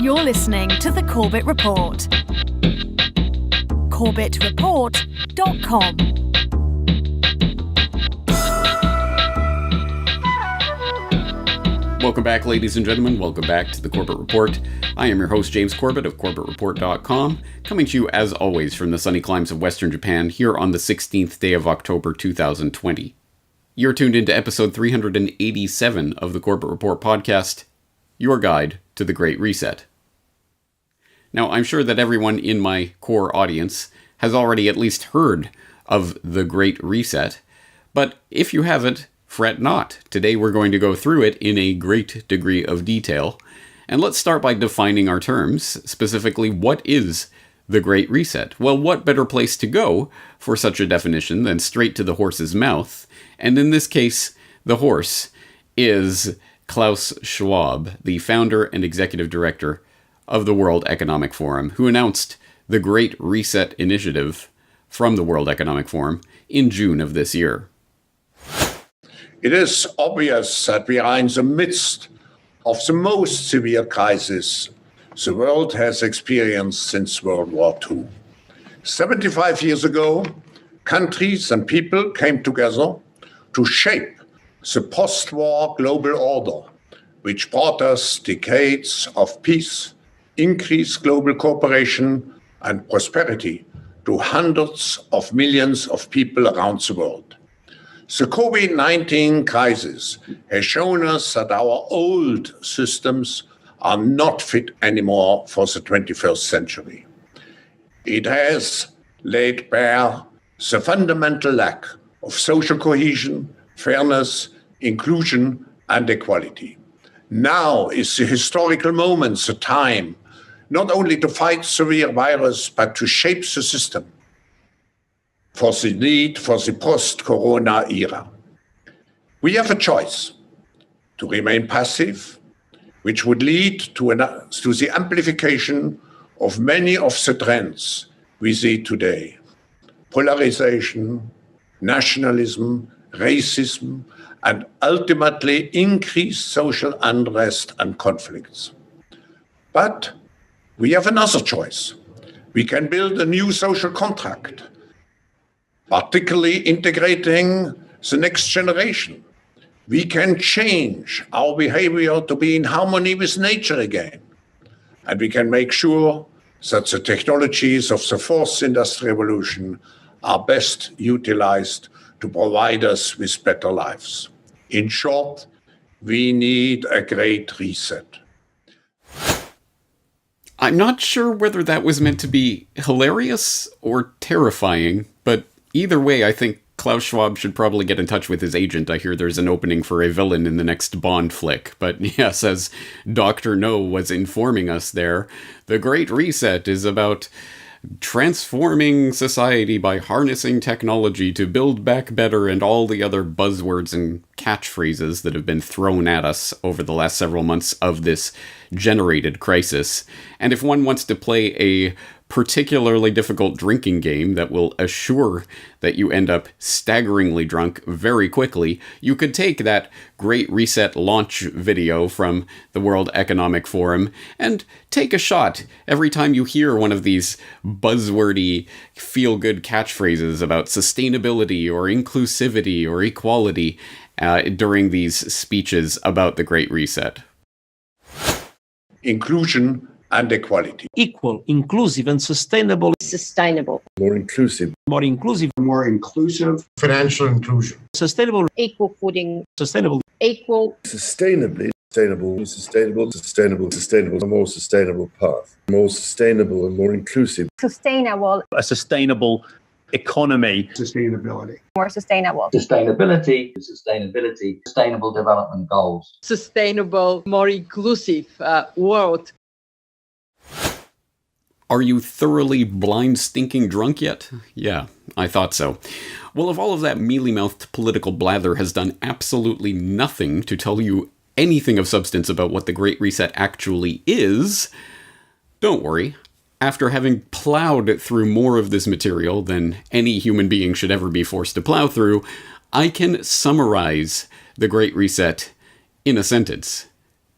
You're listening to the Corbett Report. CorbettReport.com. Welcome back, ladies and gentlemen. Welcome back to the Corbett Report. I am your host, James Corbett of CorbettReport.com, coming to you, as always, from the sunny climes of Western Japan, here on the 16th day of October, 2020. You're tuned into episode 387 of the Corbett Report podcast, your guide to the Great Reset. Now, I'm sure that everyone in my core audience has already at least heard of the Great Reset, but if you haven't, fret not. Today we're going to go through it in a great degree of detail. And let's start by defining our terms. Specifically, what is the Great Reset? Well, what better place to go for such a definition than straight to the horse's mouth? And in this case, the horse is Klaus Schwab, the founder and executive director of the World Economic Forum, who announced the Great Reset initiative from the World Economic Forum in June of this year. It is obvious that we are in the midst of the most severe crisis the world has experienced since World War II. 75 years ago, countries and people came together to shape the post-war global order, which brought us decades of peace, increased global cooperation, and prosperity to hundreds of millions of people around the world. The COVID-19 crisis has shown us that our old systems are not fit anymore for the 21st century. It has laid bare the fundamental lack of social cohesion, fairness, inclusion, and equality. Now is the historical moment, the time, not only to fight severe virus, but to shape the system for the need for the post-corona era. We have a choice to remain passive, which would lead to the amplification of many of the trends we see today: polarization, nationalism, racism, and ultimately increased social unrest and conflicts. But we have another choice. We can build a new social contract, particularly integrating the next generation. We can change our behavior to be in harmony with nature again. And we can make sure that the technologies of the fourth industrial revolution are best utilized to provide us with better lives. In short, we need a great reset. I'm not sure whether that was meant to be hilarious or terrifying, but either way, I think Klaus Schwab should probably get in touch with his agent. I hear there's an opening for a villain in the next Bond flick. But yes, as Dr. No was informing us there, the Great Reset is about transforming society by harnessing technology to build back better, and all the other buzzwords and catchphrases that have been thrown at us over the last several months of this generated crisis. And if one wants to play a particularly difficult drinking game that will assure that you end up staggeringly drunk very quickly, you could take that Great Reset launch video from the World Economic Forum and take a shot every time you hear one of these buzzwordy, feel-good catchphrases about sustainability or inclusivity or equality during these speeches about the Great Reset. Inclusion and equality. Equal, inclusive, and sustainable. Sustainable. More inclusive. More inclusive. More inclusive. Financial inclusion. Sustainable. Equal footing. Sustainable. Equal. Sustainably. Sustainable, a more sustainable path. More sustainable and more inclusive. Sustainable. A sustainable economy. Sustainability. More sustainable. Sustainability, sustainable development goals. Sustainable, more inclusive world. Are you thoroughly blind, stinking drunk yet? Yeah, I thought so. Well, if all of that mealy-mouthed political blather has done absolutely nothing to tell you anything of substance about what the Great Reset actually is, don't worry. After having plowed through more of this material than any human being should ever be forced to plow through, I can summarize the Great Reset in a sentence.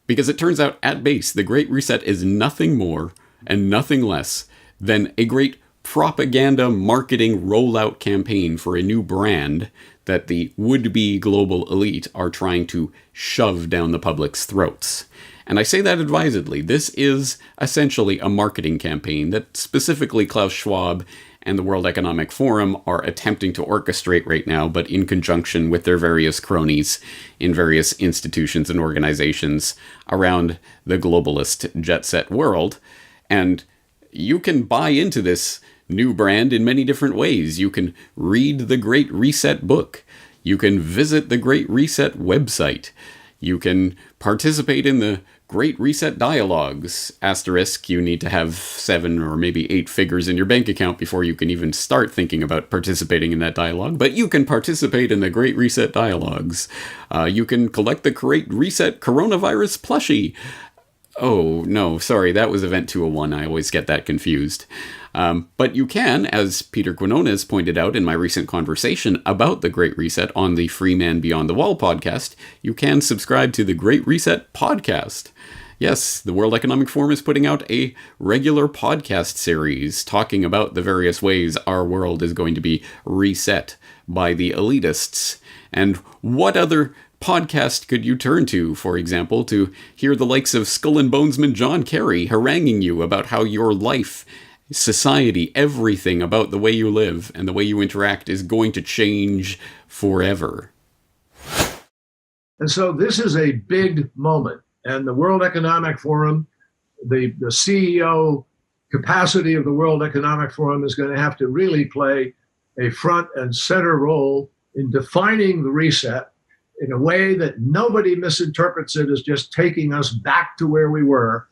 Because it turns out, at base, the Great Reset is nothing more and nothing less than a great propaganda marketing rollout campaign for a new brand that the would-be global elite are trying to shove down the public's throats. And I say that advisedly. This is essentially a marketing campaign that specifically Klaus Schwab and the World Economic Forum are attempting to orchestrate right now, but in conjunction with their various cronies in various institutions and organizations around the globalist jet-set world. And you can buy into this new brand in many different ways. You can read the Great Reset book. You can visit the Great Reset website. You can participate in the Great Reset dialogues. Asterisk, you need to have 7 or maybe 8 figures in your bank account before you can even start thinking about participating in that dialogue. But you can participate in the Great Reset dialogues. You can collect the Great Reset coronavirus plushie. Oh, no, sorry, that was Event 201. I always get that confused. But you can, as Peter Quinones pointed out in my recent conversation about the Great Reset on the Free Man Beyond the Wall podcast, you can subscribe to the Great Reset podcast. Yes, the World Economic Forum is putting out a regular podcast series talking about the various ways our world is going to be reset by the elitists. And what other podcast could you turn to, for example, to hear the likes of Skull and Bonesman John Kerry haranguing you about how your life, society, everything about the way you live and the way you interact is going to change forever? And so this is a big moment. And the World Economic Forum, the CEO capacity of the World Economic Forum is going to have to really play a front and center role in defining the reset in a way that nobody misinterprets it as just taking us back to where we were.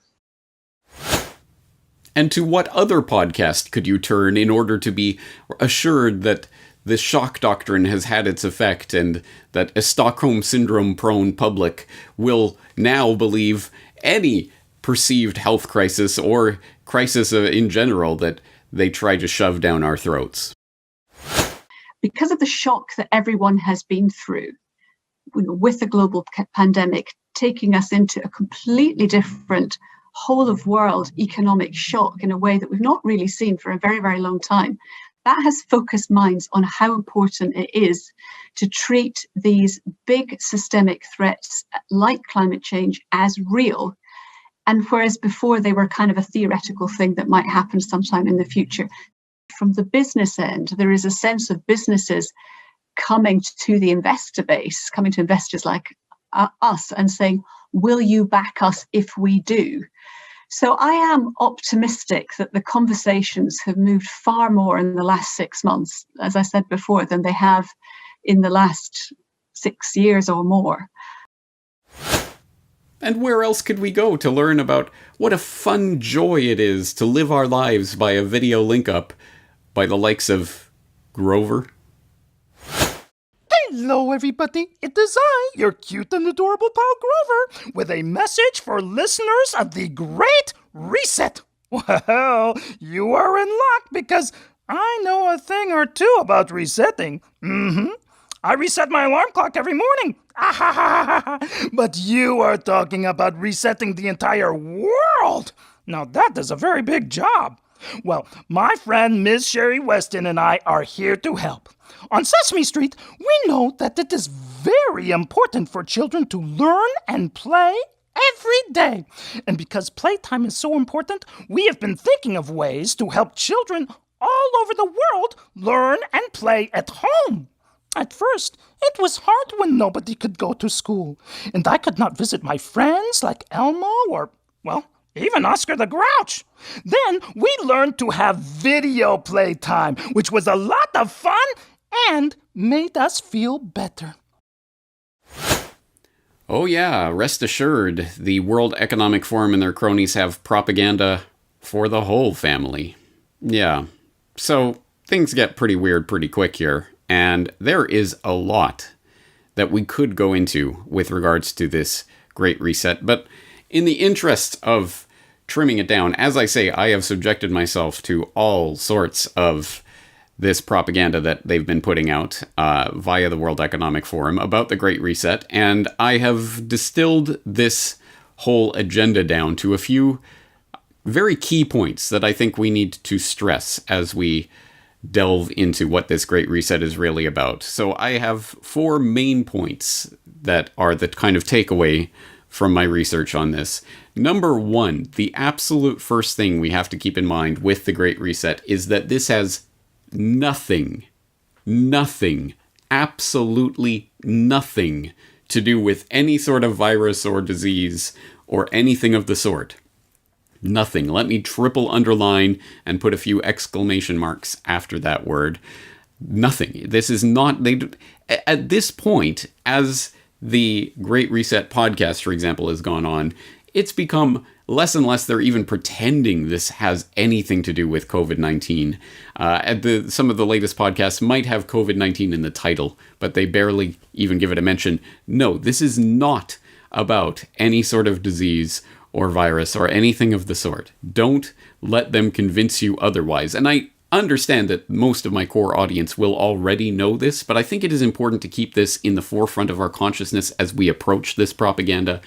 And to what other podcast could you turn in order to be assured that the shock doctrine has had its effect and that a Stockholm Syndrome-prone public will now believe any perceived health crisis or crisis in general that they try to shove down our throats? Because of the shock that everyone has been through, with the global pandemic taking us into a completely different whole of world economic shock in a way that we've not really seen for a very, very long time, that has focused minds on how important it is to treat these big systemic threats like climate change as real. And whereas before they were kind of a theoretical thing that might happen sometime in the future, from the business end, there is a sense of businesses coming to the investor base, coming to investors like us and saying, will you back us if we do? So I am optimistic that the conversations have moved far more in the last 6 months, as I said before, than they have in the last 6 years or more. And where else could we go to learn about what a fun joy it is to live our lives by a video link-up by the likes of Grover? Hello, everybody. It is I, your cute and adorable pal Grover, with a message for listeners of the Great Reset. Well, you are in luck because I know a thing or two about resetting. I reset my alarm clock every morning. But you are talking about resetting the entire world. Now that is a very big job. Well, my friend Ms. Sherry Weston and I are here to help. On Sesame Street, we know that it is very important for children to learn and play every day. And because playtime is so important, we have been thinking of ways to help children all over the world learn and play at home. At first, it was hard when nobody could go to school, and I could not visit my friends like Elmo or, well, even Oscar the Grouch. Then we learned to have video playtime, which was a lot of fun and made us feel better. Oh yeah, rest assured, the World Economic Forum and their cronies have propaganda for the whole family. Yeah, so things get pretty weird pretty quick here, and there is a lot that we could go into with regards to this Great Reset, but in the interest of trimming it down, as I say, I have subjected myself to all sorts of this propaganda that they've been putting out via the World Economic Forum about the Great Reset, and I have distilled this whole agenda down to a few very key points that I think we need to stress as we delve into what this Great Reset is really about. So I have 4 main points that are the kind of takeaway from my research on this. Number 1, the absolute first thing we have to keep in mind with the Great Reset is that this has nothing, absolutely nothing to do with any sort of virus or disease or anything of the sort. Nothing. Let me triple underline and put a few exclamation marks after that word. Nothing. This is not... At this point, as the Great Reset podcast, for example, has gone on, it's become less and less they're even pretending this has anything to do with COVID-19. Some of the latest podcasts might have COVID-19 in the title, but they barely even give it a mention. No, this is not about any sort of disease or virus or anything of the sort. Don't let them convince you otherwise. And I understand that most of my core audience will already know this, but I think it is important to keep this in the forefront of our consciousness as we approach this propaganda,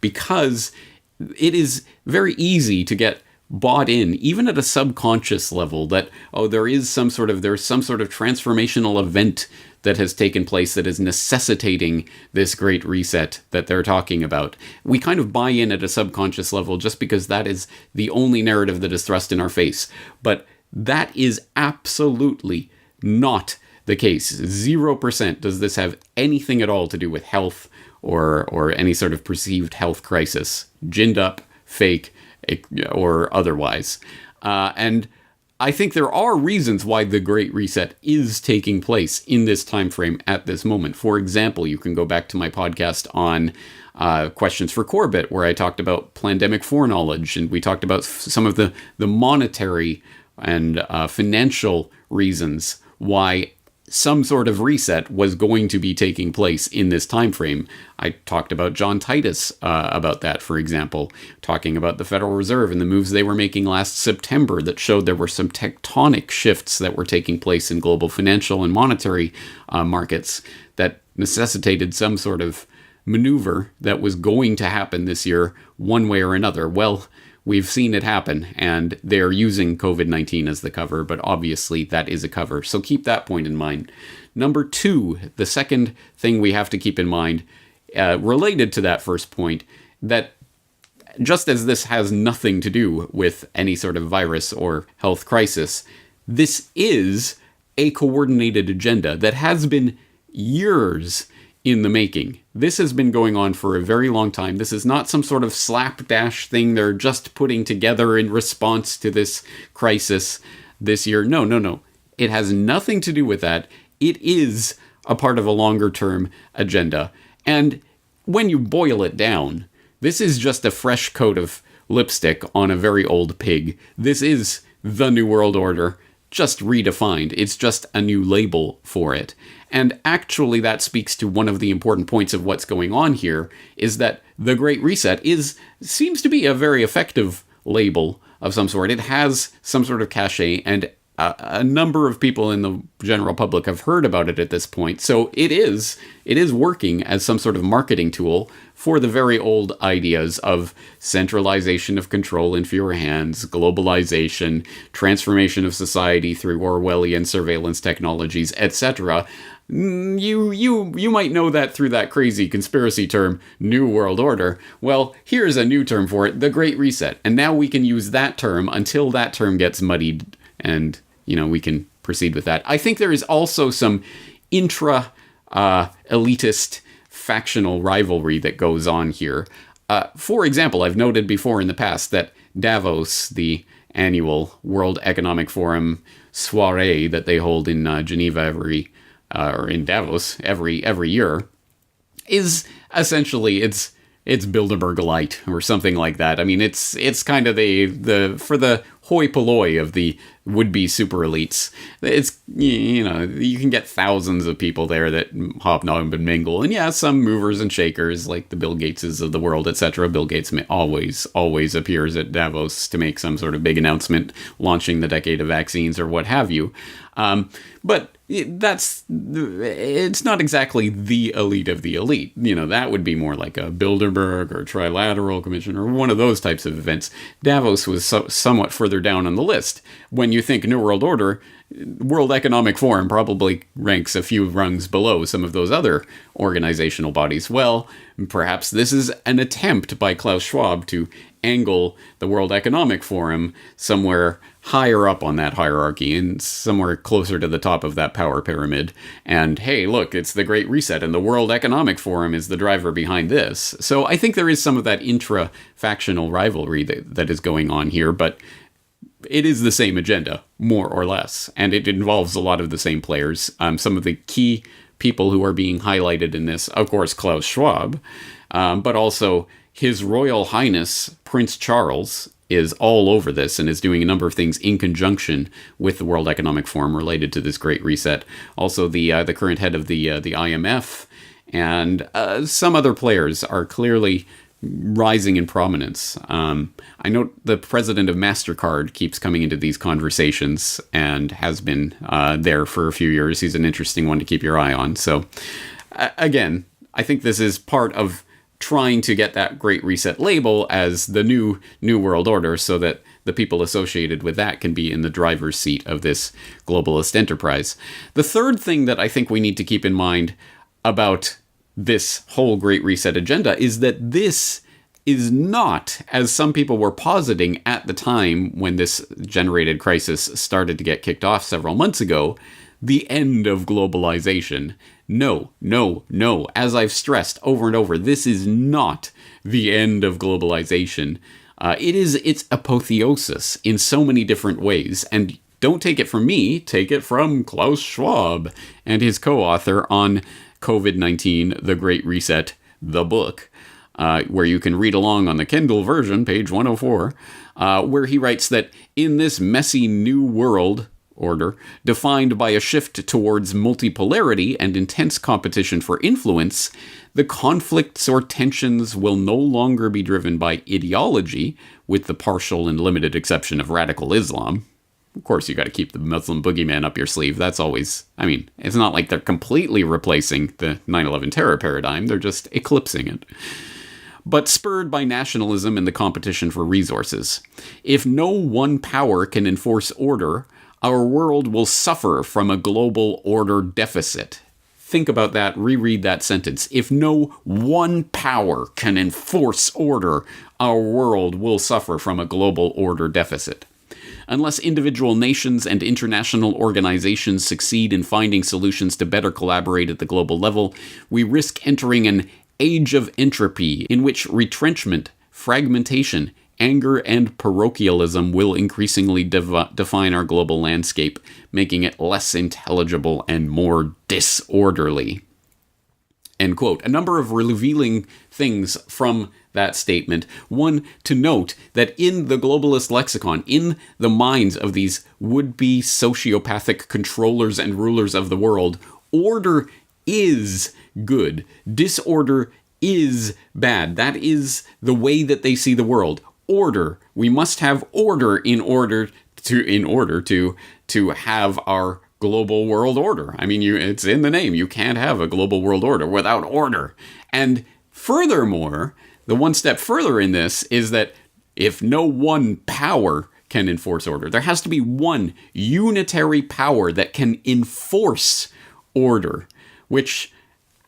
because it is very easy to get bought in, even at a subconscious level, that, there's some sort of transformational event that has taken place that is necessitating this Great Reset that they're talking about. We kind of buy in at a subconscious level just because that is the only narrative that is thrust in our face. But that is absolutely not the case. 0% does this have anything at all to do with health or any sort of perceived health crisis, ginned up, fake, or otherwise. And I think there are reasons why the Great Reset is taking place in this time frame at this moment. For example, you can go back to my podcast on Questions for Corbett, where I talked about pandemic foreknowledge, and we talked about some of the monetary and financial reasons why some sort of reset was going to be taking place in this time frame. I talked about John Titus about that, for example, talking about the Federal Reserve and the moves they were making last September that showed there were some tectonic shifts that were taking place in global financial and monetary markets that necessitated some sort of maneuver that was going to happen this year one way or another. Well, we've seen it happen, and they're using COVID-19 as the cover, but obviously that is a cover. So keep that point in mind. Number 2, the second thing we have to keep in mind, related to that first point, that just as this has nothing to do with any sort of virus or health crisis, this is a coordinated agenda that has been years in the making. This has been going on for a very long time. This is not some sort of slapdash thing they're just putting together in response to this crisis this year. No. It has nothing to do with that. It is a part of a longer term agenda. And when you boil it down, this is just a fresh coat of lipstick on a very old pig. This is the New World Order, just redefined. It's just a new label for it. And actually that speaks to one of the important points of what's going on here, is that the Great Reset seems to be a very effective label of some sort. It has some sort of cachet, and a number of people in the general public have heard about it at this point. So it is working as some sort of marketing tool for the very old ideas of centralization of control in fewer hands, globalization, transformation of society through Orwellian surveillance technologies, etc. You might know that through that crazy conspiracy term, New World Order. Well, here's a new term for it, the Great Reset. And now we can use that term until that term gets muddied and, we can proceed with that. I think there is also some elitist factional rivalry that goes on here. For example, I've noted before in the past that Davos, the annual World Economic Forum soiree that they hold in Geneva in Davos every year, is essentially it's Bilderberg light or something like that. I mean, it's kind of the for the hoi polloi of the would-be super elites. It's, you know, you can get thousands of people there that hobnob and mingle. And yeah, some movers and shakers like the Bill Gateses of the world, etc. Bill Gates always appears at Davos to make some sort of big announcement launching the decade of vaccines or what have you. But it's not exactly the elite of the elite. You know, that would be more like a Bilderberg or Trilateral Commission or one of those types of events. Davos was somewhat further down on the list. When you think New World Order, World Economic Forum probably ranks a few rungs below some of those other organizational bodies. Well, perhaps this is an attempt by Klaus Schwab to angle the World Economic Forum somewhere higher up on that hierarchy and somewhere closer to the top of that power pyramid. And hey, look, it's the Great Reset and the World Economic Forum is the driver behind this. So I think there is some of that intra-factional rivalry that is going on here, but it is the same agenda, more or less, and it involves a lot of the same players. Some of the key people who are being highlighted in this, of course, Klaus Schwab, but also His Royal Highness Prince Charles is all over this and is doing a number of things in conjunction with the World Economic Forum related to this Great Reset. Also, the current head of the IMF and some other players are clearly rising in prominence. I note the president of MasterCard keeps coming into these conversations and has been there for a few years. He's an interesting one to keep your eye on. So, again, I think this is part of trying to get that Great Reset label as the new world order so that the people associated with that can be in the driver's seat of this globalist enterprise. The third thing that I think we need to keep in mind about this whole Great Reset agenda is that this is not, as some people were positing at the time when this generated crisis started to get kicked off several months ago, the end of globalization. No. As I've stressed over and over, this is not the end of globalization. It is its apotheosis in so many different ways. And don't take it from me, take it from Klaus Schwab and his co-author on COVID-19, The Great Reset, the book, where you can read along on the Kindle version, page 104, where he writes that in this messy new world order, defined by a shift towards multipolarity and intense competition for influence, the conflicts or tensions will no longer be driven by ideology, with the partial and limited exception of radical Islam. Of course, you got to keep the Muslim boogeyman up your sleeve. That's always, I mean, it's not like they're completely replacing the 9/11 terror paradigm. They're just eclipsing it. But spurred by nationalism and the competition for resources. If no one power can enforce order, our world will suffer from a global order deficit. Think about that, reread that sentence. If no one power can enforce order, our world will suffer from a global order deficit. Unless individual nations and international organizations succeed in finding solutions to better collaborate at the global level, we risk entering an age of entropy in which retrenchment, fragmentation, anger, and parochialism will increasingly define our global landscape, making it less intelligible and more disorderly. End quote. A number of revealing things from that statement. One, to note that in the globalist lexicon, in the minds of these would-be sociopathic controllers and rulers of the world, order is good. Disorder is bad. That is the way that they see the world. Order. We must have order in order to have our global world order. I mean, it's in the name. You can't have a global world order without order. And furthermore, the one step further in this is that if no one power can enforce order, there has to be one unitary power that can enforce order, which,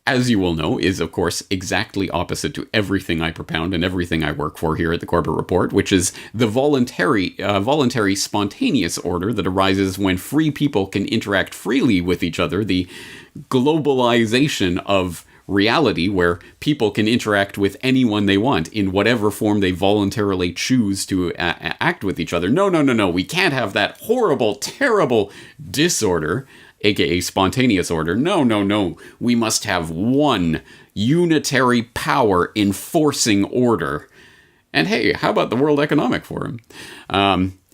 as you will know, is, of course, exactly opposite to everything I propound and everything I work for here at the Corbett Report, which is the voluntary spontaneous order that arises when free people can interact freely with each other, the globalization of reality where people can interact with anyone they want in whatever form they voluntarily choose to act with each other. No. We can't have that horrible, terrible disorder, aka spontaneous order. No. We must have one unitary power enforcing order. And hey, how about the World Economic Forum?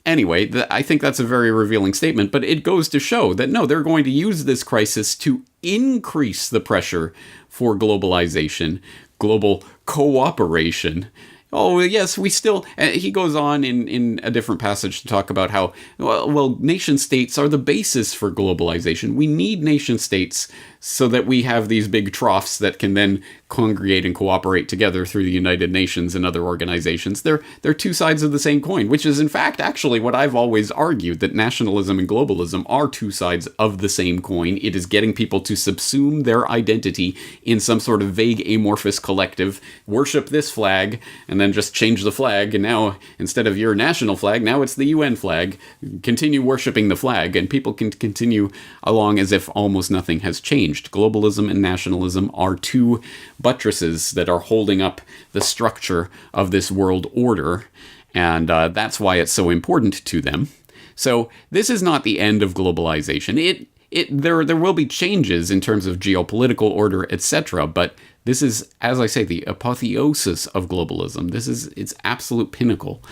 anyway, I think that's a very revealing statement, but it goes to show that no, they're going to use this crisis to increase the pressure for globalization, global cooperation. Oh, yes, we still... he goes on in a different passage to talk about how, well, nation states are the basis for globalization. We need nation states so that we have these big troughs that can then congregate and cooperate together through the United Nations and other organizations. They're two sides of the same coin, which is in fact actually what I've always argued, that nationalism and globalism are two sides of the same coin. It is getting people to subsume their identity in some sort of vague amorphous collective, worship this flag, and then just change the flag, and now instead of your national flag, now it's the UN flag. Continue worshiping the flag, and people can continue along as if almost nothing has changed. Globalism and nationalism are two buttresses that are holding up the structure of this world order, and that's why it's so important to them. So this is not the end of globalization. There will be changes in terms of geopolitical order, etc., but this is, as I say, the apotheosis of globalism. This is its absolute pinnacle.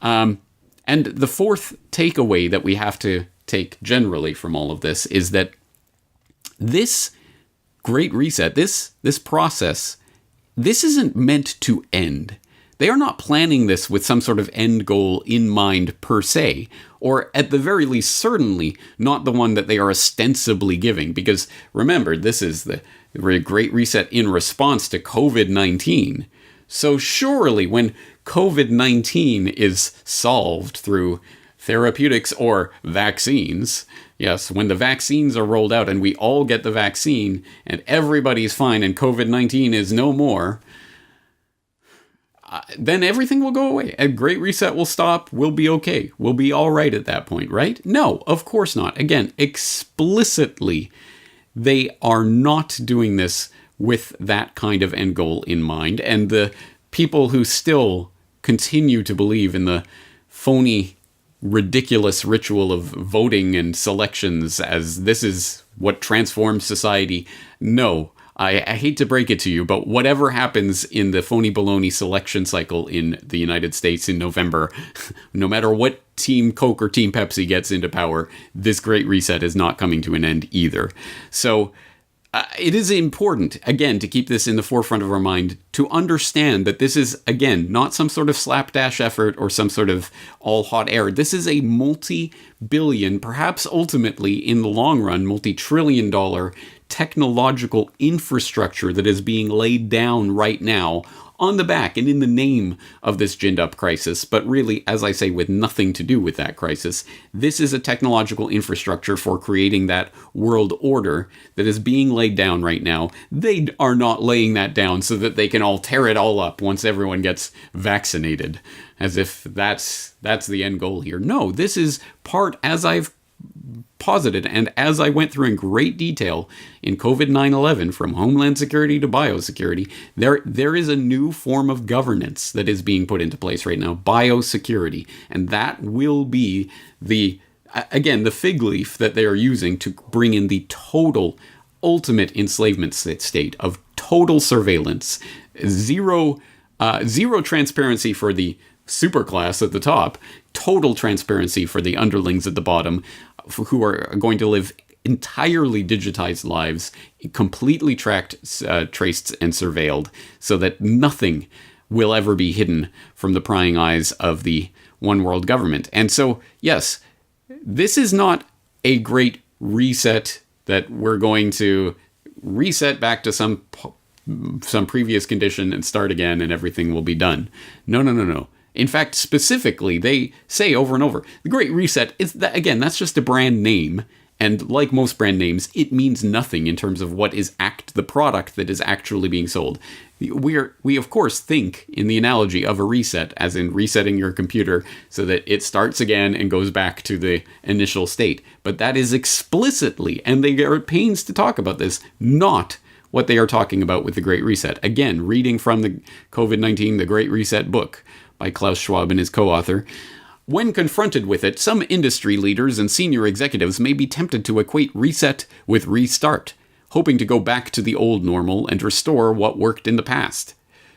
And the fourth takeaway that we have to take generally from all of this is that this Great Reset, this process, this isn't meant to end. They are not planning this with some sort of end goal in mind per se, or at the very least, certainly not the one that they are ostensibly giving. Because remember, this is the Great Reset in response to COVID-19. So surely when COVID-19 is solved through therapeutics or vaccines, yes, when the vaccines are rolled out and we all get the vaccine and everybody's fine and COVID-19 is no more, then everything will go away. A Great Reset will stop. We'll be okay. We'll be all right at that point, right? No, of course not. Again, explicitly, they are not doing this with that kind of end goal in mind. And the people who still continue to believe in the phony, ridiculous ritual of voting and selections as this is what transforms society, no. I hate to break it to you, but whatever happens in the phony baloney selection cycle in the United States in November, no matter what Team Coke or Team Pepsi gets into power, this Great Reset is not coming to an end either. So it is important, again, to keep this in the forefront of our mind, to understand that this is, again, not some sort of slapdash effort or some sort of all hot air. This is a multi-billion, perhaps ultimately, in the long run, multi-trillion-dollar technological infrastructure that is being laid down right now on the back and in the name of this ginned up crisis, but really, as I say, with nothing to do with that crisis. This is a technological infrastructure for creating that world order that is being laid down right now. They are not laying that down so that they can all tear it all up once everyone gets vaccinated, as if that's the end goal here. No, this is part, as I've posited, and as I went through in great detail in COVID-9/11, from Homeland Security to biosecurity, there is a new form of governance that is being put into place right now, biosecurity, and that will be the fig leaf that they are using to bring in the total, ultimate enslavement state of total surveillance, zero transparency for the superclass at the top, total transparency for the underlings at the bottom, who are going to live entirely digitized lives, completely tracked, traced, and surveilled, so that nothing will ever be hidden from the prying eyes of the one world government. And so, yes, this is not a great reset that we're going to reset back to some previous condition and start again and everything will be done. No. In fact, specifically, they say over and over, the Great Reset is that, again, that's just a brand name. And like most brand names, it means nothing in terms of what is the product that is actually being sold. We of course think in the analogy of a reset, as in resetting your computer so that it starts again and goes back to the initial state. But that is explicitly, and they are at pains to talk about this, not what they are talking about with the Great Reset. Again, reading from the COVID-19, the Great Reset book by Klaus Schwab and his co-author. When confronted with it, some industry leaders and senior executives may be tempted to equate reset with restart, hoping to go back to the old normal and restore what worked in the past.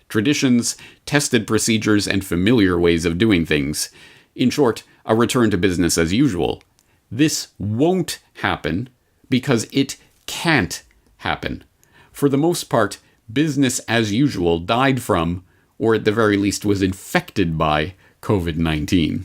Traditions, tested procedures, and familiar ways of doing things. In short, a return to business as usual. This won't happen because it can't happen. For the most part, business as usual died from, or at the very least was infected by, COVID-19.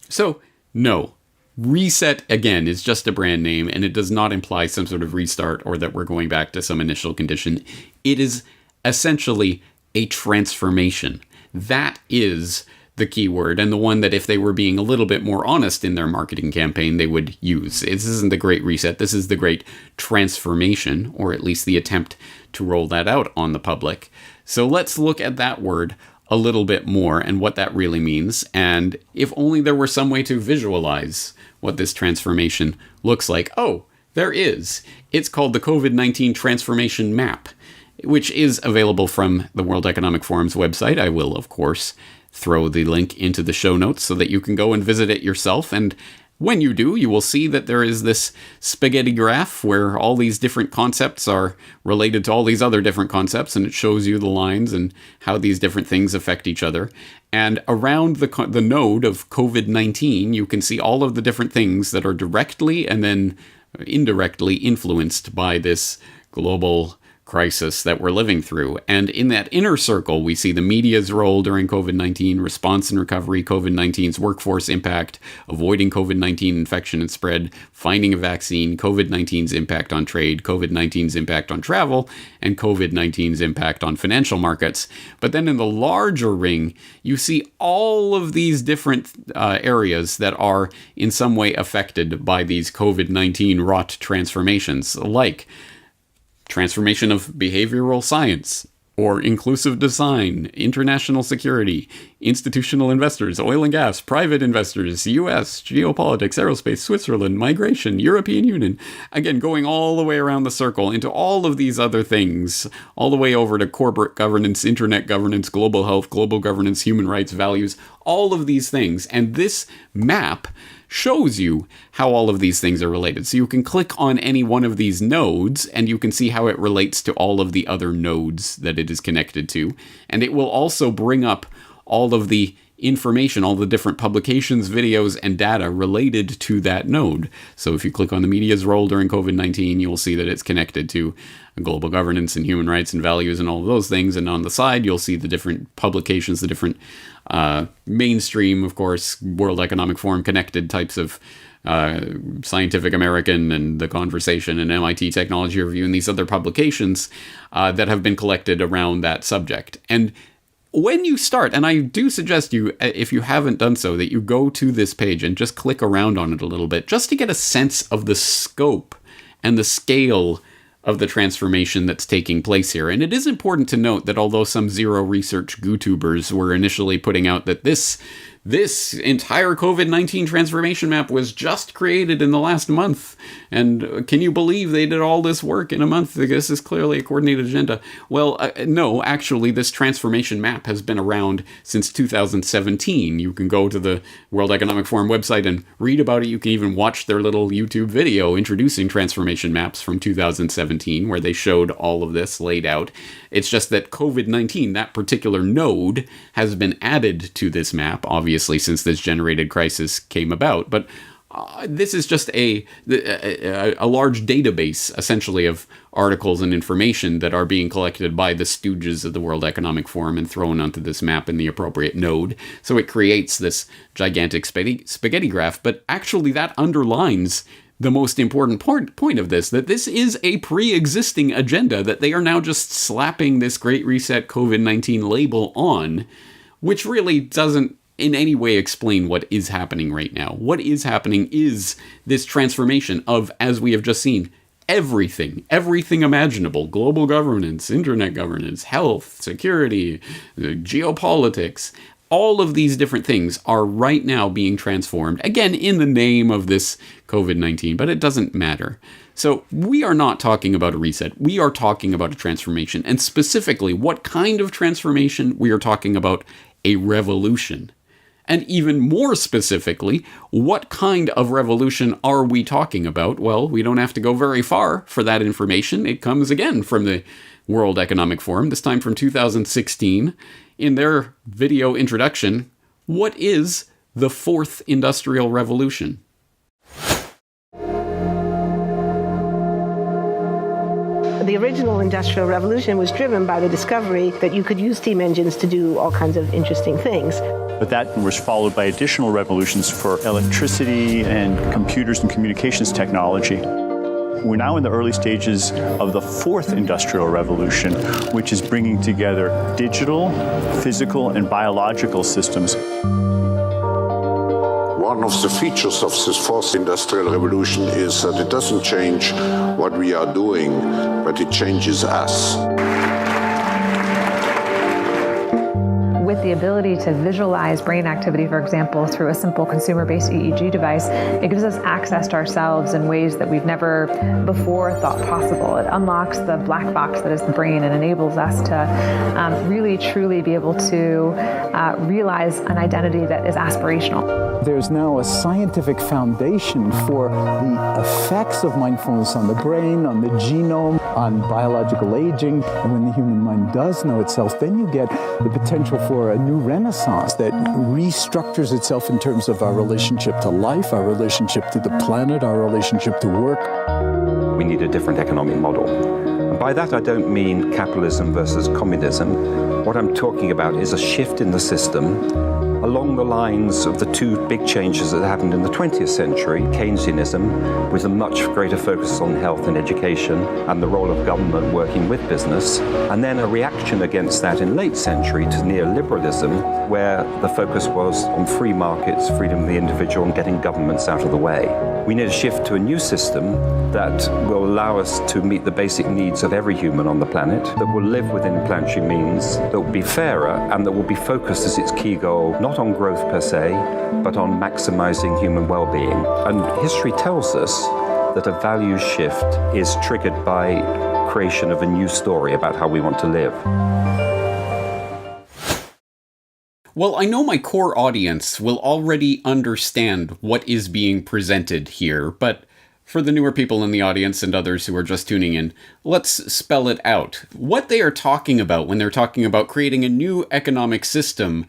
So, no. Reset, again, is just a brand name, and it does not imply some sort of restart or that we're going back to some initial condition. It is essentially a transformation. That is the key word, and the one that if they were being a little bit more honest in their marketing campaign, they would use. This isn't the Great Reset, this is the Great Transformation, or at least the attempt to roll that out on the public. So let's look at that word a little bit more and what that really means, and if only there were some way to visualize what this transformation looks like. Oh, there is. It's called the COVID-19 Transformation Map, which is available from the World Economic Forum's website. I will, of course, throw the link into the show notes so that you can go and visit it yourself. And when you do, you will see that there is this spaghetti graph where all these different concepts are related to all these other different concepts, and it shows you the lines and how these different things affect each other. And around the node of COVID-19, you can see all of the different things that are directly and then indirectly influenced by this global crisis that we're living through. And in that inner circle, we see the media's role during COVID-19, response and recovery, COVID-19's workforce impact, avoiding COVID-19 infection and spread, finding a vaccine, COVID-19's impact on trade, COVID-19's impact on travel, and COVID-19's impact on financial markets. But then in the larger ring, you see all of these different areas that are in some way affected by these COVID-19 wrought transformations, like transformation of behavioral science, or inclusive design, international security, institutional investors, oil and gas, private investors, US, geopolitics, aerospace, Switzerland, migration, European Union. Again, going all the way around the circle into all of these other things, all the way over to corporate governance, internet governance, global health, global governance, human rights, values, all of these things. And this map shows you how all of these things are related. So you can click on any one of these nodes and you can see how it relates to all of the other nodes that it is connected to. And it will also bring up all of the information, all the different publications, videos, and data related to that node. So if you click on the media's role during COVID-19, you will see that it's connected to global governance and human rights and values and all of those things. And on the side, you'll see the different publications, the different mainstream, of course, World Economic Forum connected types of Scientific American and The Conversation and MIT Technology Review and these other publications that have been collected around that subject. And when you start, and I do suggest you, if you haven't done so, that you go to this page and just click around on it a little bit, just to get a sense of the scope and the scale of the transformation that's taking place here. And it is important to note that although some zero research YouTubers were initially putting out that this entire COVID-19 transformation map was just created in the last month, and can you believe they did all this work in a month? This is clearly a coordinated agenda. Well, no, actually, this transformation map has been around since 2017. You can go to the World Economic Forum website and read about it. You can even watch their little YouTube video introducing transformation maps from 2017, where they showed all of this laid out. It's just that COVID-19, that particular node, has been added to this map, obviously, since this generated crisis came about. But this is just a large database, essentially, of articles and information that are being collected by the stooges of the World Economic Forum and thrown onto this map in the appropriate node. So it creates this gigantic spaghetti graph. But actually, that underlines the most important point of this, that this is a pre-existing agenda that they are now just slapping this Great Reset COVID-19 label on, which really doesn't in any way explain what is happening right now. What is happening is this transformation of, as we have just seen, everything imaginable: global governance, internet governance, health, security, geopolitics. All of these different things are right now being transformed, again, in the name of this COVID-19, but it doesn't matter. So we are not talking about a reset. We are talking about a transformation. And specifically, what kind of transformation? We are talking about a revolution. And even more specifically, what kind of revolution are we talking about? Well, we don't have to go very far for that information. It comes again from the World Economic Forum, this time from 2016. In their video introduction, what is the fourth industrial revolution? The original Industrial Revolution was driven by the discovery that you could use steam engines to do all kinds of interesting things. But that was followed by additional revolutions for electricity and computers and communications technology. We're now in the early stages of the fourth industrial revolution, which is bringing together digital, physical, and biological systems. One of the features of this fourth industrial revolution is that it doesn't change what we are doing, but it changes us. With the ability to visualize brain activity, for example, through a simple consumer-based EEG device, it gives us access to ourselves in ways that we've never before thought possible. It unlocks the black box that is the brain and enables us to really, truly be able to realize an identity that is aspirational. There's now a scientific foundation for the effects of mindfulness on the brain, on the genome, on biological aging. And when the human mind does know itself, then you get the potential for a new renaissance that restructures itself in terms of our relationship to life, our relationship to the planet, our relationship to work. We need a different economic model. And by that I don't mean capitalism versus communism. What I'm talking about is a shift in the system along the lines of the two big changes that happened in the 20th century, Keynesianism, with a much greater focus on health and education and the role of government working with business, and then a reaction against that in late century to neoliberalism, where the focus was on free markets, freedom of the individual, and getting governments out of the way. We need a shift to a new system that will allow us to meet the basic needs of every human on the planet, that will live within planetary means, that will be fairer, and that will be focused as its key goal, not on growth per se, but on maximizing human well-being. And history tells us that a values shift is triggered by creation of a new story about how we want to live. Well, I know my core audience will already understand what is being presented here, but for the newer people in the audience and others who are just tuning in, let's spell it out. What they are talking about when they're talking about creating a new economic system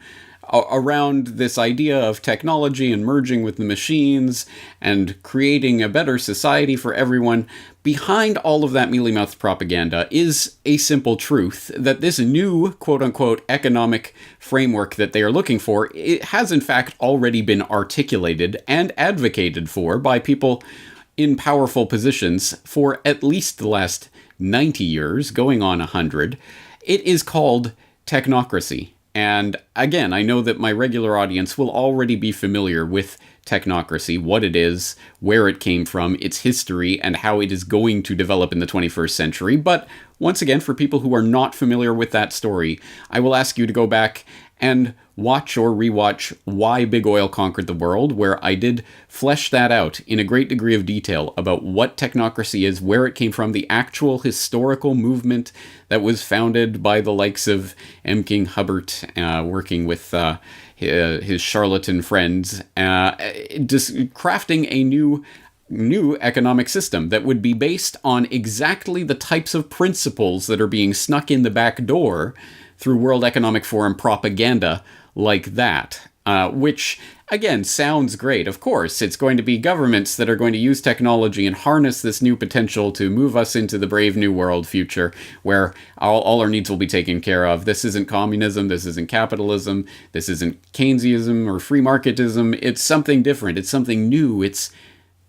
around this idea of technology and merging with the machines and creating a better society for everyone, behind all of that mealy-mouthed propaganda is a simple truth that this new quote-unquote economic framework that they are looking for, it has in fact already been articulated and advocated for by people in powerful positions for at least the last 90 years, going on 100. It is called technocracy. And again, I know that my regular audience will already be familiar with technocracy, what it is, where it came from, its history, and how it is going to develop in the 21st century. But once again, for people who are not familiar with that story, I will ask you to go back and watch or rewatch Why Big Oil Conquered the World, where I did flesh that out in a great degree of detail about what technocracy is, where it came from, the actual historical movement that was founded by the likes of M. King Hubbard, working with his charlatan friends, just crafting a new economic system that would be based on exactly the types of principles that are being snuck in the back door through World Economic Forum propaganda like that, which, again, sounds great. Of course, it's going to be governments that are going to use technology and harness this new potential to move us into the brave new world future where all our needs will be taken care of. This isn't communism, this isn't capitalism, this isn't Keynesianism or free marketism. It's something different, it's something new, it's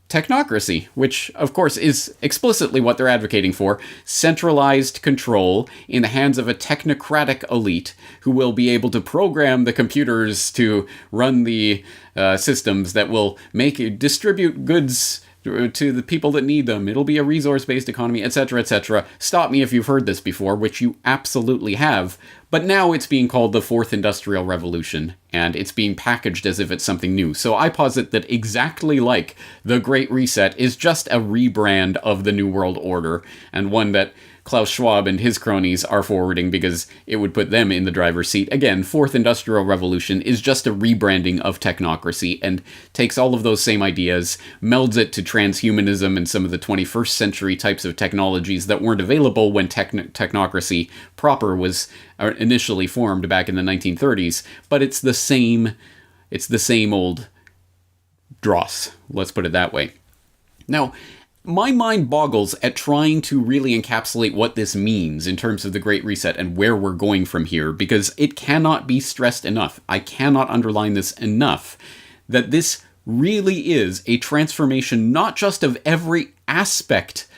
technocracy, which, of course, is explicitly what they're advocating for. Centralized control in the hands of a technocratic elite who will be able to program the computers to run the systems that will distribute goods to the people that need them. It'll be a resource-based economy, etc., etc. Stop me if you've heard this before, which you absolutely have. But now it's being called the Fourth Industrial Revolution, and it's being packaged as if it's something new. So I posit that exactly like the Great Reset is just a rebrand of the New World Order, and one that Klaus Schwab and his cronies are forwarding because it would put them in the driver's seat. Again, Fourth Industrial Revolution is just a rebranding of technocracy and takes all of those same ideas, melds it to transhumanism and some of the 21st century types of technologies that weren't available when technocracy proper was initially formed back in the 1930s, but it's the same It's the same old dross, let's put it that way. Now, my mind boggles at trying to really encapsulate what this means in terms of the Great Reset and where we're going from here, because it cannot be stressed enough. I cannot underline this enough, that this really is a transformation not just of every aspect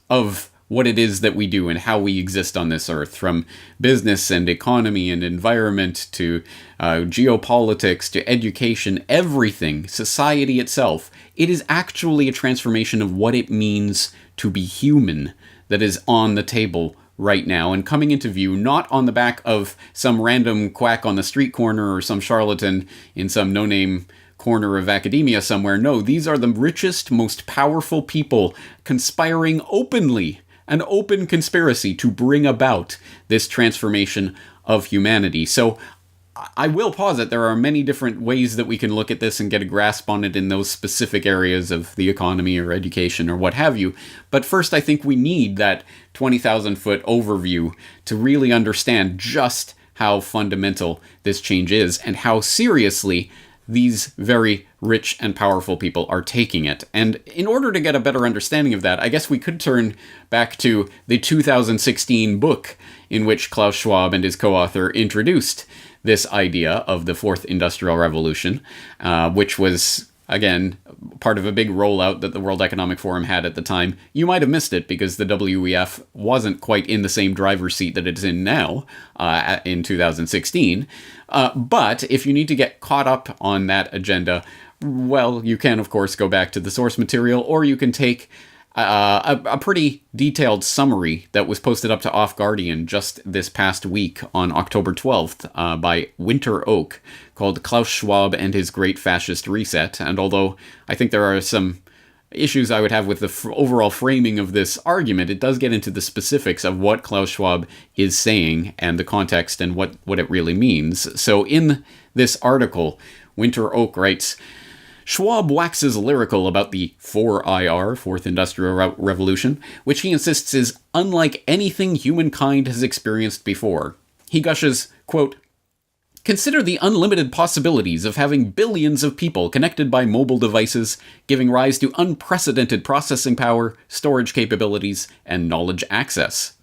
of what it is that we do and how we exist on this earth, from business and economy and environment to geopolitics to education, everything, society itself. It is actually a transformation of what it means to be human that is on the table right now and coming into view, not on the back of some random quack on the street corner or some charlatan in some no-name corner of academia somewhere. No, these are the richest, most powerful people conspiring openly, an open conspiracy to bring about this transformation of humanity. So I will posit there are many different ways that we can look at this and get a grasp on it in those specific areas of the economy or education or what have you. But first, I think we need that 20,000-foot overview to really understand just how fundamental this change is and how seriously these very rich and powerful people are taking it. And in order to get a better understanding of that, I guess we could turn back to the 2016 book in which Klaus Schwab and his co-author introduced this idea of the Fourth Industrial Revolution, which was, again, part of a big rollout that the World Economic Forum had at the time. You might have missed it because the WEF wasn't quite in the same driver's seat that it's in now in 2016. But if you need to get caught up on that agenda, well, you can, of course, go back to the source material, or you can take a pretty detailed summary that was posted up to Off Guardian just this past week on October 12th by Winter Oak, called Klaus Schwab and His Great Fascist Reset. And although I think there are some issues I would have with the overall framing of this argument, it does get into the specifics of what Klaus Schwab is saying and the context and what it really means. So in this article, Winter Oak writes, Schwab waxes lyrical about the 4IR, Fourth Industrial Revolution, which he insists is unlike anything humankind has experienced before. He gushes, quote, consider the unlimited possibilities of having billions of people connected by mobile devices, giving rise to unprecedented processing power, storage capabilities, and knowledge access.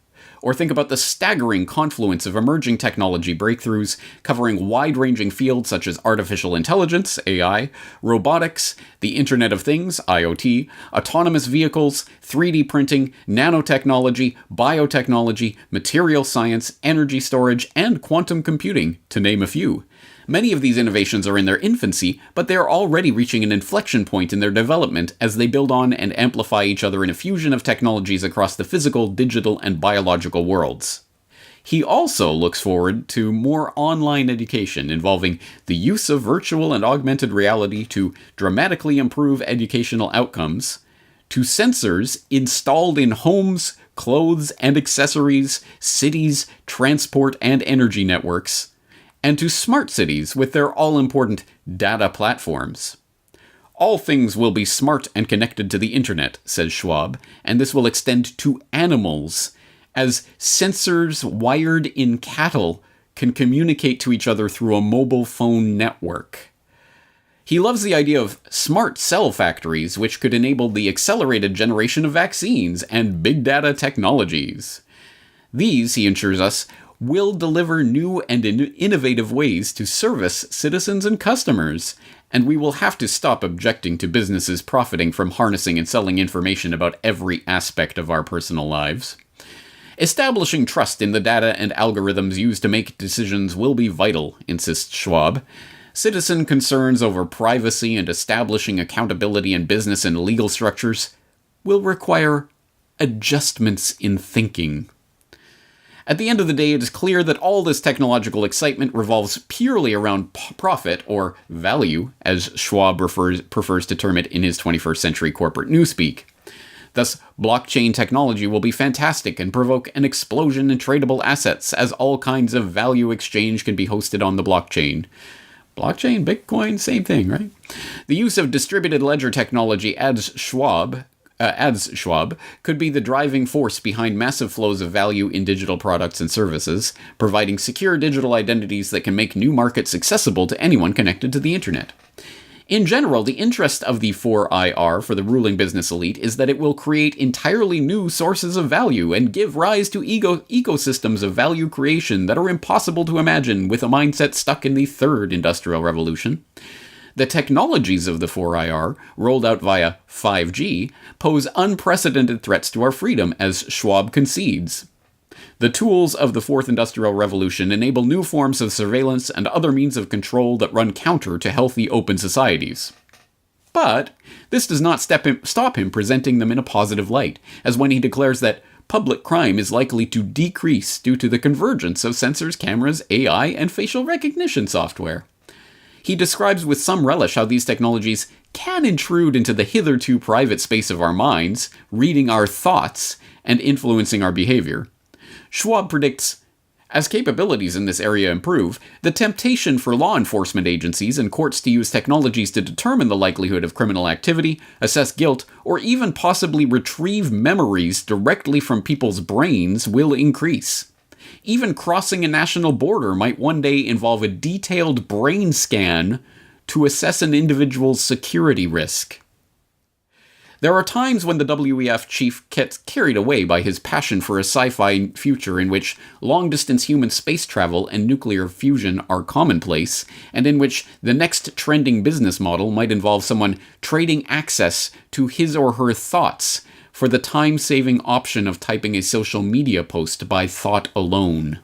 Or think about the staggering confluence of emerging technology breakthroughs covering wide-ranging fields such as artificial intelligence, AI, robotics, the Internet of Things, IoT, autonomous vehicles, 3D printing, nanotechnology, biotechnology, material science, energy storage, and quantum computing, to name a few. Many of these innovations are in their infancy, but they are already reaching an inflection point in their development as they build on and amplify each other in a fusion of technologies across the physical, digital, and biological worlds. He also looks forward to more online education involving the use of virtual and augmented reality to dramatically improve educational outcomes, to sensors installed in homes, clothes and accessories, cities, transport and energy networks, and to smart cities with their all-important data platforms. All things will be smart and connected to the internet, says Schwab, and this will extend to animals, as sensors wired in cattle can communicate to each other through a mobile phone network. He loves the idea of smart cell factories, which could enable the accelerated generation of vaccines and big data technologies. These, he assures us, will deliver new and innovative ways to service citizens and customers, and we will have to stop objecting to businesses profiting from harnessing and selling information about every aspect of our personal lives. Establishing trust in the data and algorithms used to make decisions will be vital, insists Schwab. Citizen concerns over privacy and establishing accountability in business and legal structures will require adjustments in thinking. At the end of the day, it is clear that all this technological excitement revolves purely around profit, or value, as Schwab prefers to term it in his 21st century corporate newspeak. Thus, blockchain technology will be fantastic and provoke an explosion in tradable assets, as all kinds of value exchange can be hosted on the blockchain. Blockchain, Bitcoin, same thing, right? The use of distributed ledger technology, adds Schwab, adds Schwab, could be the driving force behind massive flows of value in digital products and services, providing secure digital identities that can make new markets accessible to anyone connected to the internet. In general, the interest of the 4IR for the ruling business elite is that it will create entirely new sources of value and give rise to ecosystems of value creation that are impossible to imagine with a mindset stuck in the third industrial revolution. The technologies of the 4IR, rolled out via 5G, pose unprecedented threats to our freedom, as Schwab concedes. The tools of the Fourth Industrial Revolution enable new forms of surveillance and other means of control that run counter to healthy open societies. But this does not stop him presenting them in a positive light, as when he declares that public crime is likely to decrease due to the convergence of sensors, cameras, AI, and facial recognition software. He describes with some relish how these technologies can intrude into the hitherto private space of our minds, reading our thoughts, and influencing our behavior. Schwab predicts, as capabilities in this area improve, the temptation for law enforcement agencies and courts to use technologies to determine the likelihood of criminal activity, assess guilt, or even possibly retrieve memories directly from people's brains will increase. Even crossing a national border might one day involve a detailed brain scan to assess an individual's security risk. There are times when the WEF chief gets carried away by his passion for a sci-fi future in which long-distance human space travel and nuclear fusion are commonplace, and in which the next trending business model might involve someone trading access to his or her thoughts for the time-saving option of typing a social media post by thought alone.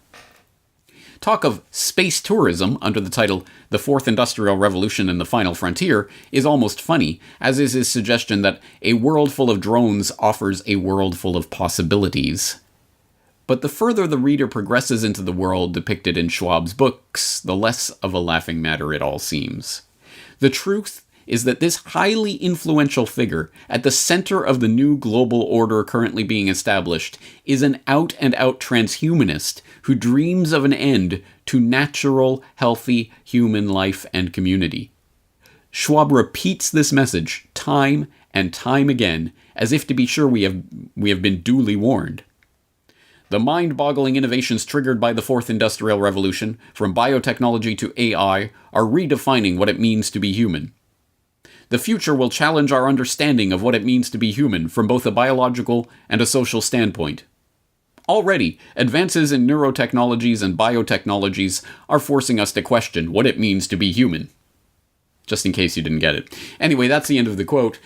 Talk of space tourism under the title The Fourth Industrial Revolution and the Final Frontier is almost funny, as is his suggestion that a world full of drones offers a world full of possibilities. But the further the reader progresses into the world depicted in Schwab's books, the less of a laughing matter it all seems. The truth is that this highly influential figure at the center of the new global order currently being established is an out-and-out transhumanist who dreams of an end to natural, healthy human life and community. Schwab repeats this message time and time again, as if to be sure we have been duly warned. The mind-boggling innovations triggered by the Fourth Industrial Revolution, from biotechnology to AI, are redefining what it means to be human. The future will challenge our understanding of what it means to be human from both a biological and a social standpoint. Already, advances in neurotechnologies and biotechnologies are forcing us to question what it means to be human. Just in case you didn't get it. Anyway, that's the end of the quote.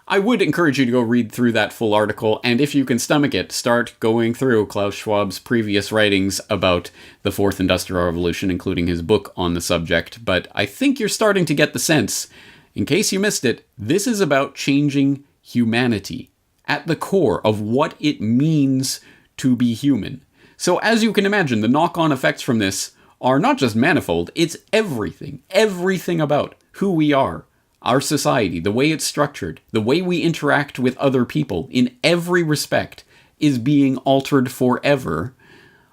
I would encourage you to go read through that full article, and if you can stomach it, start going through Klaus Schwab's previous writings about the Fourth Industrial Revolution, including his book on the subject. But I think you're starting to get the sense. In case you missed it, this is about changing humanity at the core of what it means to be human. So as you can imagine, the knock-on effects from this are not just manifold, it's everything about who we are, our society, the way it's structured, the way we interact with other people in every respect is being altered forever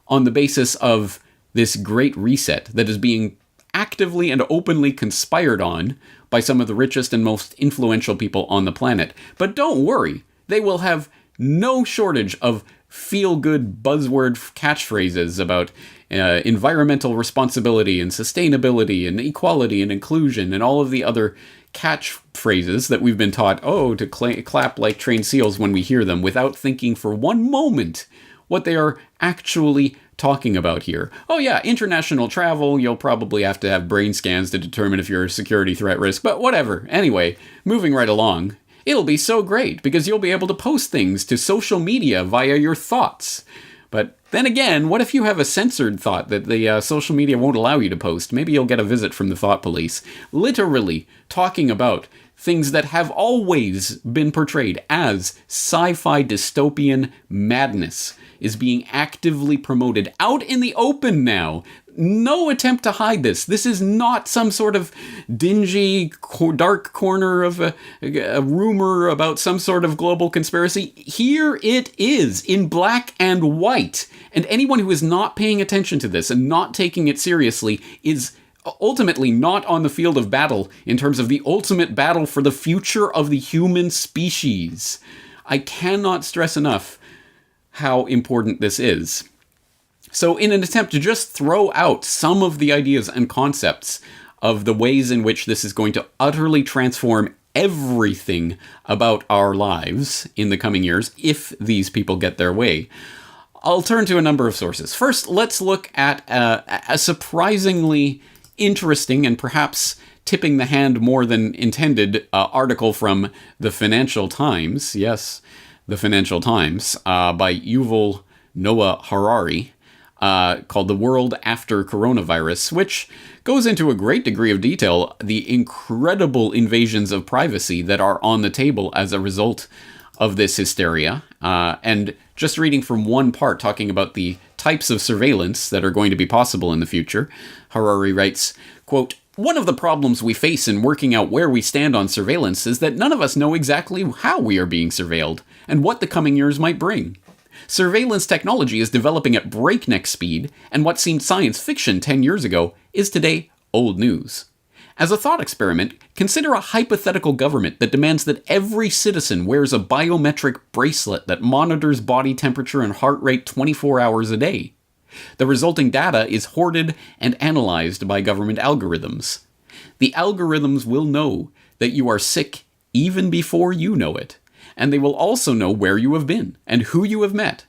on the basis of this great reset that is being actively and openly conspired on by some of the richest and most influential people on the planet. But don't worry, they will have no shortage of feel-good buzzword catchphrases about environmental responsibility and sustainability and equality and inclusion and all of the other catchphrases that we've been taught, to clap like trained seals when we hear them without thinking for one moment what they are actually talking about here. Oh yeah, international travel, you'll probably have to have brain scans to determine if you're a security threat risk, but whatever. Anyway, moving right along. It'll be so great because you'll be able to post things to social media via your thoughts. But then again, what if you have a censored thought that the social media won't allow you to post? Maybe you'll get a visit from the thought police. Literally talking about things that have always been portrayed as sci-fi dystopian madness is being actively promoted out in the open now. No attempt to hide this. This is not some sort of dingy, dark corner of a rumor about some sort of global conspiracy. Here it is, in black and white. And anyone who is not paying attention to this and not taking it seriously is ultimately not on the field of battle in terms of the ultimate battle for the future of the human species. I cannot stress enough how important this is. So in an attempt to just throw out some of the ideas and concepts of the ways in which this is going to utterly transform everything about our lives in the coming years, if these people get their way, I'll turn to a number of sources. First, let's look at a surprisingly interesting and perhaps tipping the hand more than intended article from the Financial Times. Yes, the Financial Times, by Yuval Noah Harari, called The World After Coronavirus, which goes into a great degree of detail the incredible invasions of privacy that are on the table as a result of this hysteria. And just reading from one part talking about the types of surveillance that are going to be possible in the future, Harari writes, quote, "One of the problems we face in working out where we stand on surveillance is that none of us know exactly how we are being surveilled and what the coming years might bring. Surveillance technology is developing at breakneck speed, and what seemed science fiction 10 years ago is today old news. As a thought experiment, consider a hypothetical government that demands that every citizen wears a biometric bracelet that monitors body temperature and heart rate 24 hours a day. The resulting data is hoarded and analyzed by government algorithms. The algorithms will know that you are sick even before you know it, and they will also know where you have been and who you have met.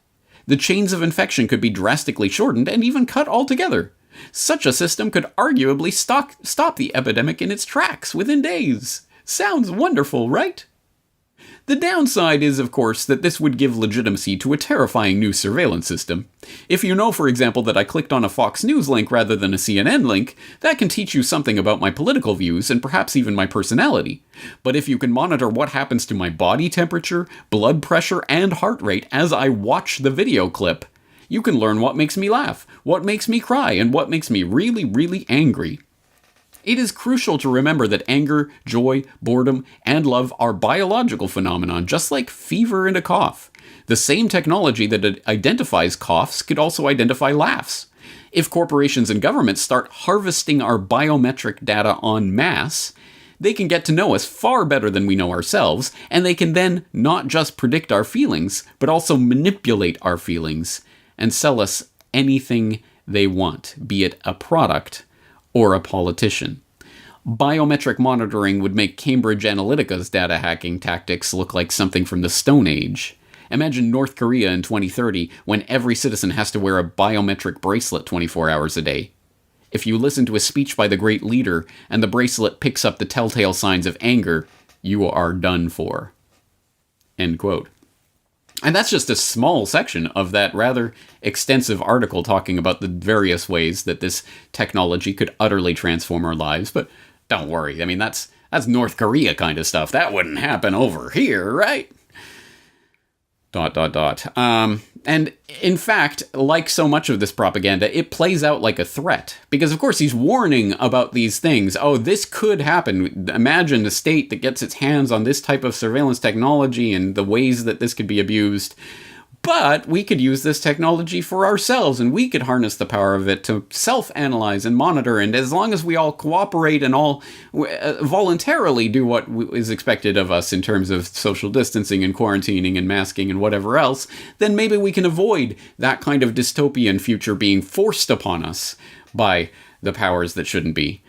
The chains of infection could be drastically shortened and even cut altogether. Such a system could arguably stop the epidemic in its tracks within days. Sounds wonderful, right? The downside is, of course, that this would give legitimacy to a terrifying new surveillance system. If you know, for example, that I clicked on a Fox News link rather than a CNN link, that can teach you something about my political views and perhaps even my personality. But if you can monitor what happens to my body temperature, blood pressure, and heart rate as I watch the video clip, you can learn what makes me laugh, what makes me cry, and what makes me really, really angry. It is crucial to remember that anger, joy, boredom, and love are biological phenomena, just like fever and a cough. The same technology that identifies coughs could also identify laughs. If corporations and governments start harvesting our biometric data en masse, they can get to know us far better than we know ourselves, and they can then not just predict our feelings, but also manipulate our feelings and sell us anything they want, be it a product or a politician. Biometric monitoring would make Cambridge Analytica's data hacking tactics look like something from the Stone Age. Imagine North Korea in 2030 when every citizen has to wear a biometric bracelet 24 hours a day. If you listen to a speech by the great leader and the bracelet picks up the telltale signs of anger, you are done for." End quote. And that's just a small section of that rather extensive article talking about the various ways that this technology could utterly transform our lives. But don't worry, I mean, that's North Korea kind of stuff. That wouldn't happen over here, right? ... And in fact, like so much of this propaganda, it plays out like a threat. Because of course he's warning about these things. Oh, this could happen. Imagine a state that gets its hands on this type of surveillance technology and the ways that this could be abused. But we could use this technology for ourselves, and we could harness the power of it to self-analyze and monitor, and as long as we all cooperate and all voluntarily do what is expected of us in terms of social distancing and quarantining and masking and whatever else, then maybe we can avoid that kind of dystopian future being forced upon us by the powers that shouldn't be.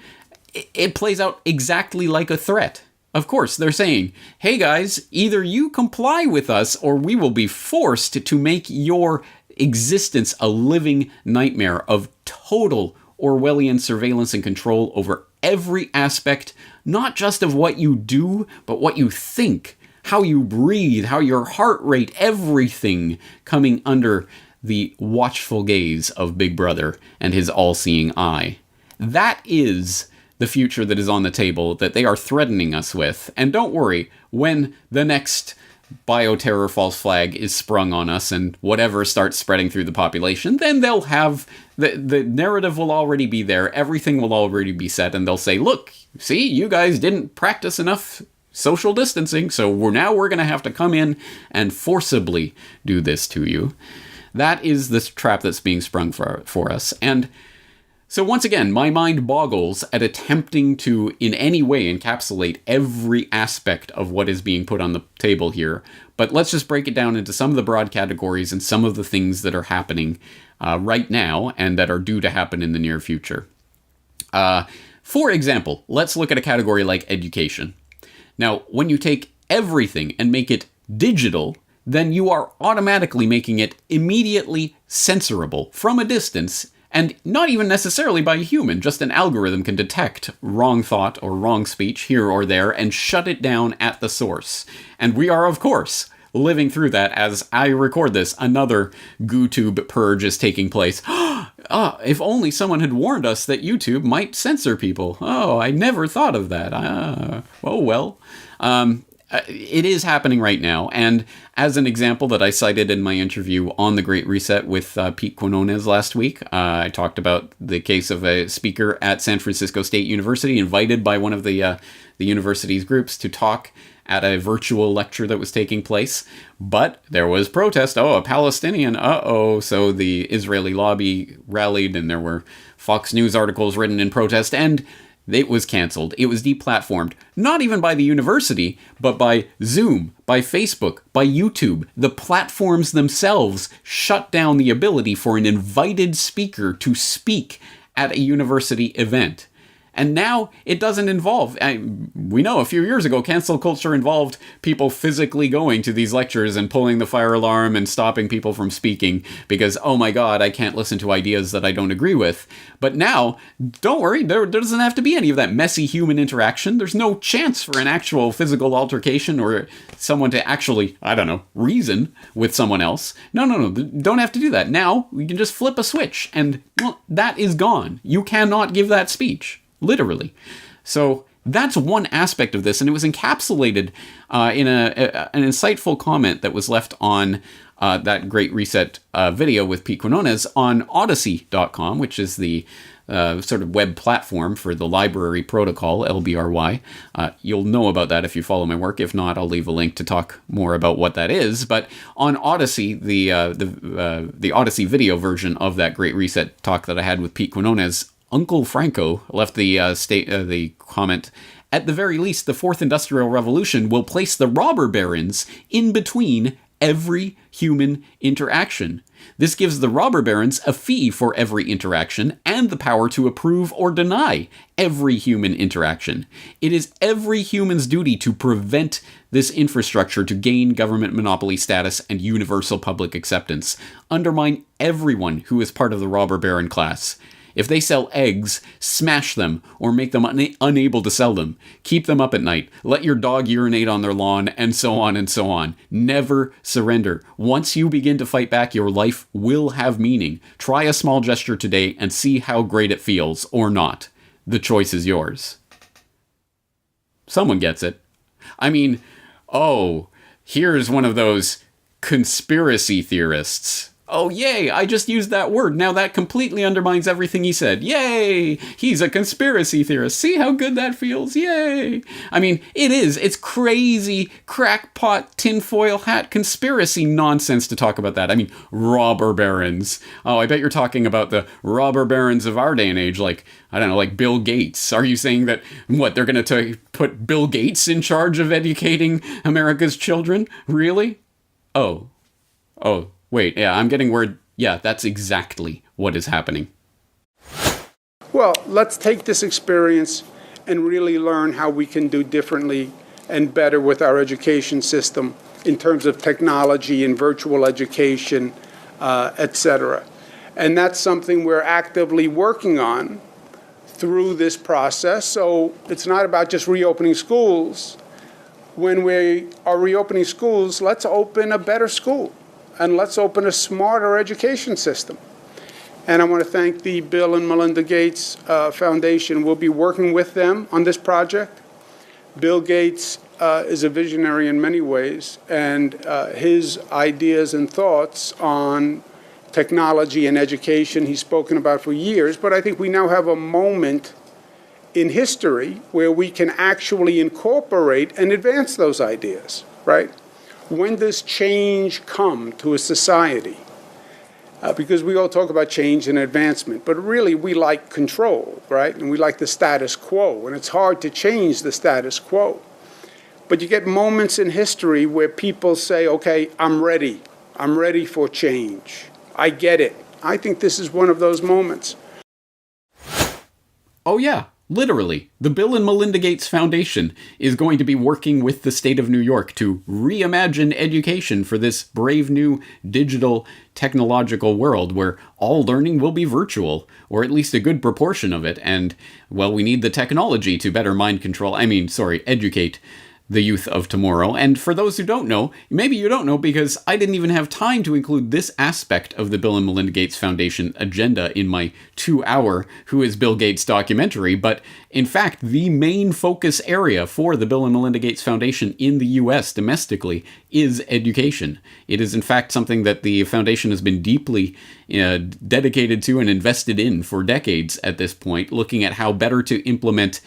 It plays out exactly like a threat. Of course, they're saying, hey guys, either you comply with us or we will be forced to make your existence a living nightmare of total Orwellian surveillance and control over every aspect, not just of what you do, but what you think, how you breathe, how your heart rate, everything coming under the watchful gaze of Big Brother and his all-seeing eye. That is the future that is on the table that they are threatening us with. And don't worry, when the next bioterror false flag is sprung on us and whatever starts spreading through the population, then they'll have the narrative will already be there, everything will already be set, and they'll say, look, see, you guys didn't practice enough social distancing, so we're going to have to come in and forcibly do this to you. That is this trap that's being sprung for us. And so once again, my mind boggles at attempting to in any way encapsulate every aspect of what is being put on the table here. But let's just break it down into some of the broad categories and some of the things that are happening right now and that are due to happen in the near future. For example, let's look at a category like education. Now, when you take everything and make it digital, then you are automatically making it immediately censorable from a distance, and not even necessarily by a human. Just an algorithm can detect wrong thought or wrong speech here or there and shut it down at the source. And we are, of course, living through that as I record this. Another GooTube purge is taking place. If only someone had warned us that YouTube might censor people. Oh, I never thought of that. Oh, well. It is happening right now, and as an example that I cited in my interview on the Great Reset with Pete Quinones last week, I talked about the case of a speaker at San Francisco State University invited by one of the university's groups to talk at a virtual lecture that was taking place, but there was protest. Oh, a Palestinian, so the Israeli lobby rallied, and there were Fox News articles written in protest, and it was canceled. It was deplatformed. Not even by the university, but by Zoom, by Facebook, by YouTube. The platforms themselves shut down the ability for an invited speaker to speak at a university event. And now it doesn't involve, we know a few years ago, cancel culture involved people physically going to these lectures and pulling the fire alarm and stopping people from speaking because, oh my God, I can't listen to ideas that I don't agree with. But now, don't worry, there doesn't have to be any of that messy human interaction. There's no chance for an actual physical altercation or someone to actually, reason with someone else. No, don't have to do that. Now, we can just flip a switch and, well, that is gone. You cannot give that speech. Literally. So that's one aspect of this, and it was encapsulated in an insightful comment that was left on that Great Reset video with Pete Quinones on Odyssey.com, which is the sort of web platform for the library protocol, LBRY. You'll know about that if you follow my work. If not, I'll leave a link to talk more about what that is. But on Odyssey, the Odyssey video version of that Great Reset talk that I had with Pete Quinones, Uncle Franco left the comment, at the very least, the Fourth Industrial Revolution will place the robber barons in between every human interaction. This gives the robber barons a fee for every interaction and the power to approve or deny every human interaction. It is every human's duty to prevent this infrastructure to gain government monopoly status and universal public acceptance. Undermine everyone who is part of the robber baron class. If they sell eggs, smash them or make them unable to sell them. Keep them up at night. Let your dog urinate on their lawn, and so on and so on. Never surrender. Once you begin to fight back, your life will have meaning. Try a small gesture today and see how great it feels, or not. The choice is yours. Someone gets it. Here's one of those conspiracy theorists. Oh, yay, I just used that word. Now that completely undermines everything he said. Yay, he's a conspiracy theorist. See how good that feels? Yay. It is. It's crazy, crackpot, tinfoil hat conspiracy nonsense to talk about that. Robber barons. Oh, I bet you're talking about the robber barons of our day and age, like Bill Gates. Are you saying that, they're going to put Bill Gates in charge of educating America's children? Really? Oh. Wait, yeah, I'm getting word. Yeah, that's exactly what is happening. Well, let's take this experience and really learn how we can do differently and better with our education system in terms of technology and virtual education, etc. And that's something we're actively working on through this process. So it's not about just reopening schools. When we are reopening schools, let's open a better school. And let's open a smarter education system. And I want to thank the Bill and Melinda Gates Foundation. We'll be working with them on this project. Bill Gates is a visionary in many ways, and his ideas and thoughts on technology and education he's spoken about for years. But I think we now have a moment in history where we can actually incorporate and advance those ideas, right? When does change come to a society? Because we all talk about change and advancement, but really we like control, right? And we like the status quo, and it's hard to change the status quo. But you get moments in history where people say, okay, I'm ready. I'm ready for change. I get it. I think this is one of those moments. Oh yeah, literally. The Bill and Melinda Gates Foundation is going to be working with the state of New York to reimagine education for this brave new digital technological world where all learning will be virtual, or at least a good proportion of it. And, well, we need the technology to better educate the youth of tomorrow. And for those who don't know, maybe you don't know because I didn't even have time to include this aspect of the Bill and Melinda Gates Foundation agenda in my 2-hour Who is Bill Gates documentary, but in fact, the main focus area for the Bill and Melinda Gates Foundation in the US domestically is education. It is in fact something that the foundation has been deeply dedicated to and invested in for decades at this point, looking at how better to implement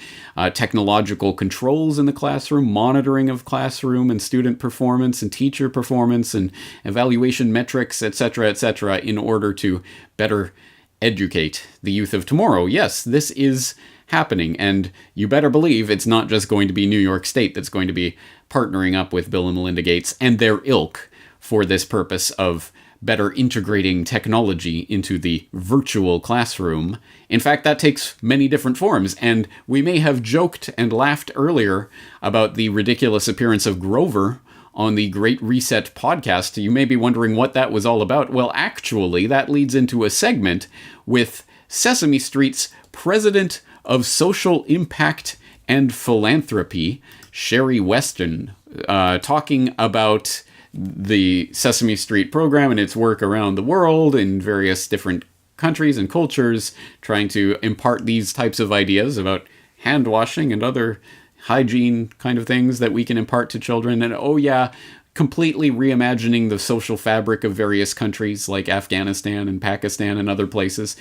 technological controls in the classroom, monitoring of classroom and student performance and teacher performance and evaluation metrics, etc., in order to better educate the youth of tomorrow. Yes, this is happening, and you better believe it's not just going to be New York State that's going to be partnering up with Bill and Melinda Gates and their ilk for this purpose of better integrating technology into the virtual classroom. In fact, that takes many different forms, and we may have joked and laughed earlier about the ridiculous appearance of Grover on the Great Reset podcast. You may be wondering what that was all about. Well, actually, that leads into a segment with Sesame Street's president of social impact and philanthropy, Sherry Weston, talking about the Sesame Street program and its work around the world in various different countries and cultures, trying to impart these types of ideas about hand washing and other hygiene kind of things that we can impart to children. And oh yeah, completely reimagining the social fabric of various countries like Afghanistan and Pakistan and other places.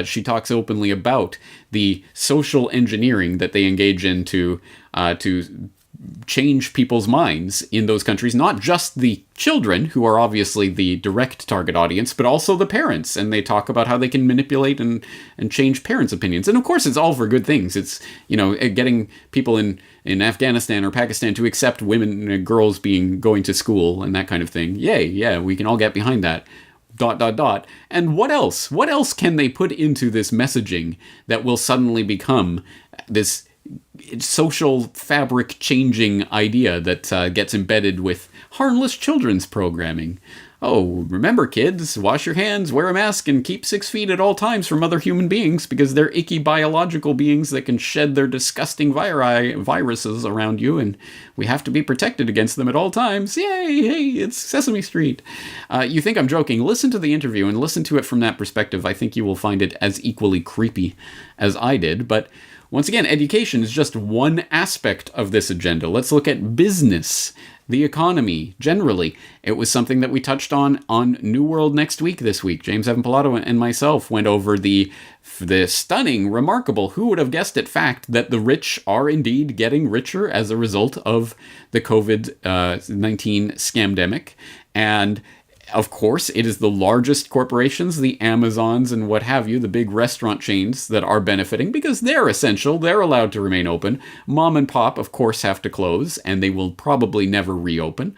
She talks openly about the social engineering that they engage in to change people's minds in those countries, not just the children, who are obviously the direct target audience, but also the parents. And they talk about how they can manipulate and change parents' opinions. And of course, it's all for good things. It's, getting people in Afghanistan or Pakistan to accept women and girls going to school and that kind of thing. Yay, yeah, we can all get behind that. ... And what else? What else can they put into this messaging that will suddenly become this social fabric changing idea that gets embedded with harmless children's programming? Oh, remember kids, wash your hands, wear a mask, and keep 6 feet at all times from other human beings because they're icky biological beings that can shed their disgusting viruses around you, and we have to be protected against them at all times. Yay, hey, it's Sesame Street. You think I'm joking? Listen to the interview and listen to it from that perspective. I think you will find it as equally creepy as I did, but once again, education is just one aspect of this agenda. Let's look at business, the economy, generally. It was something that we touched on New World Next Week this week. James Evan Pilato and myself went over the stunning, remarkable, who would have guessed it fact that the rich are indeed getting richer as a result of the COVID-19 scamdemic. And of course, it is the largest corporations, the Amazons and what have you, the big restaurant chains that are benefiting because they're essential. They're allowed to remain open. Mom and pop, of course, have to close, and they will probably never reopen.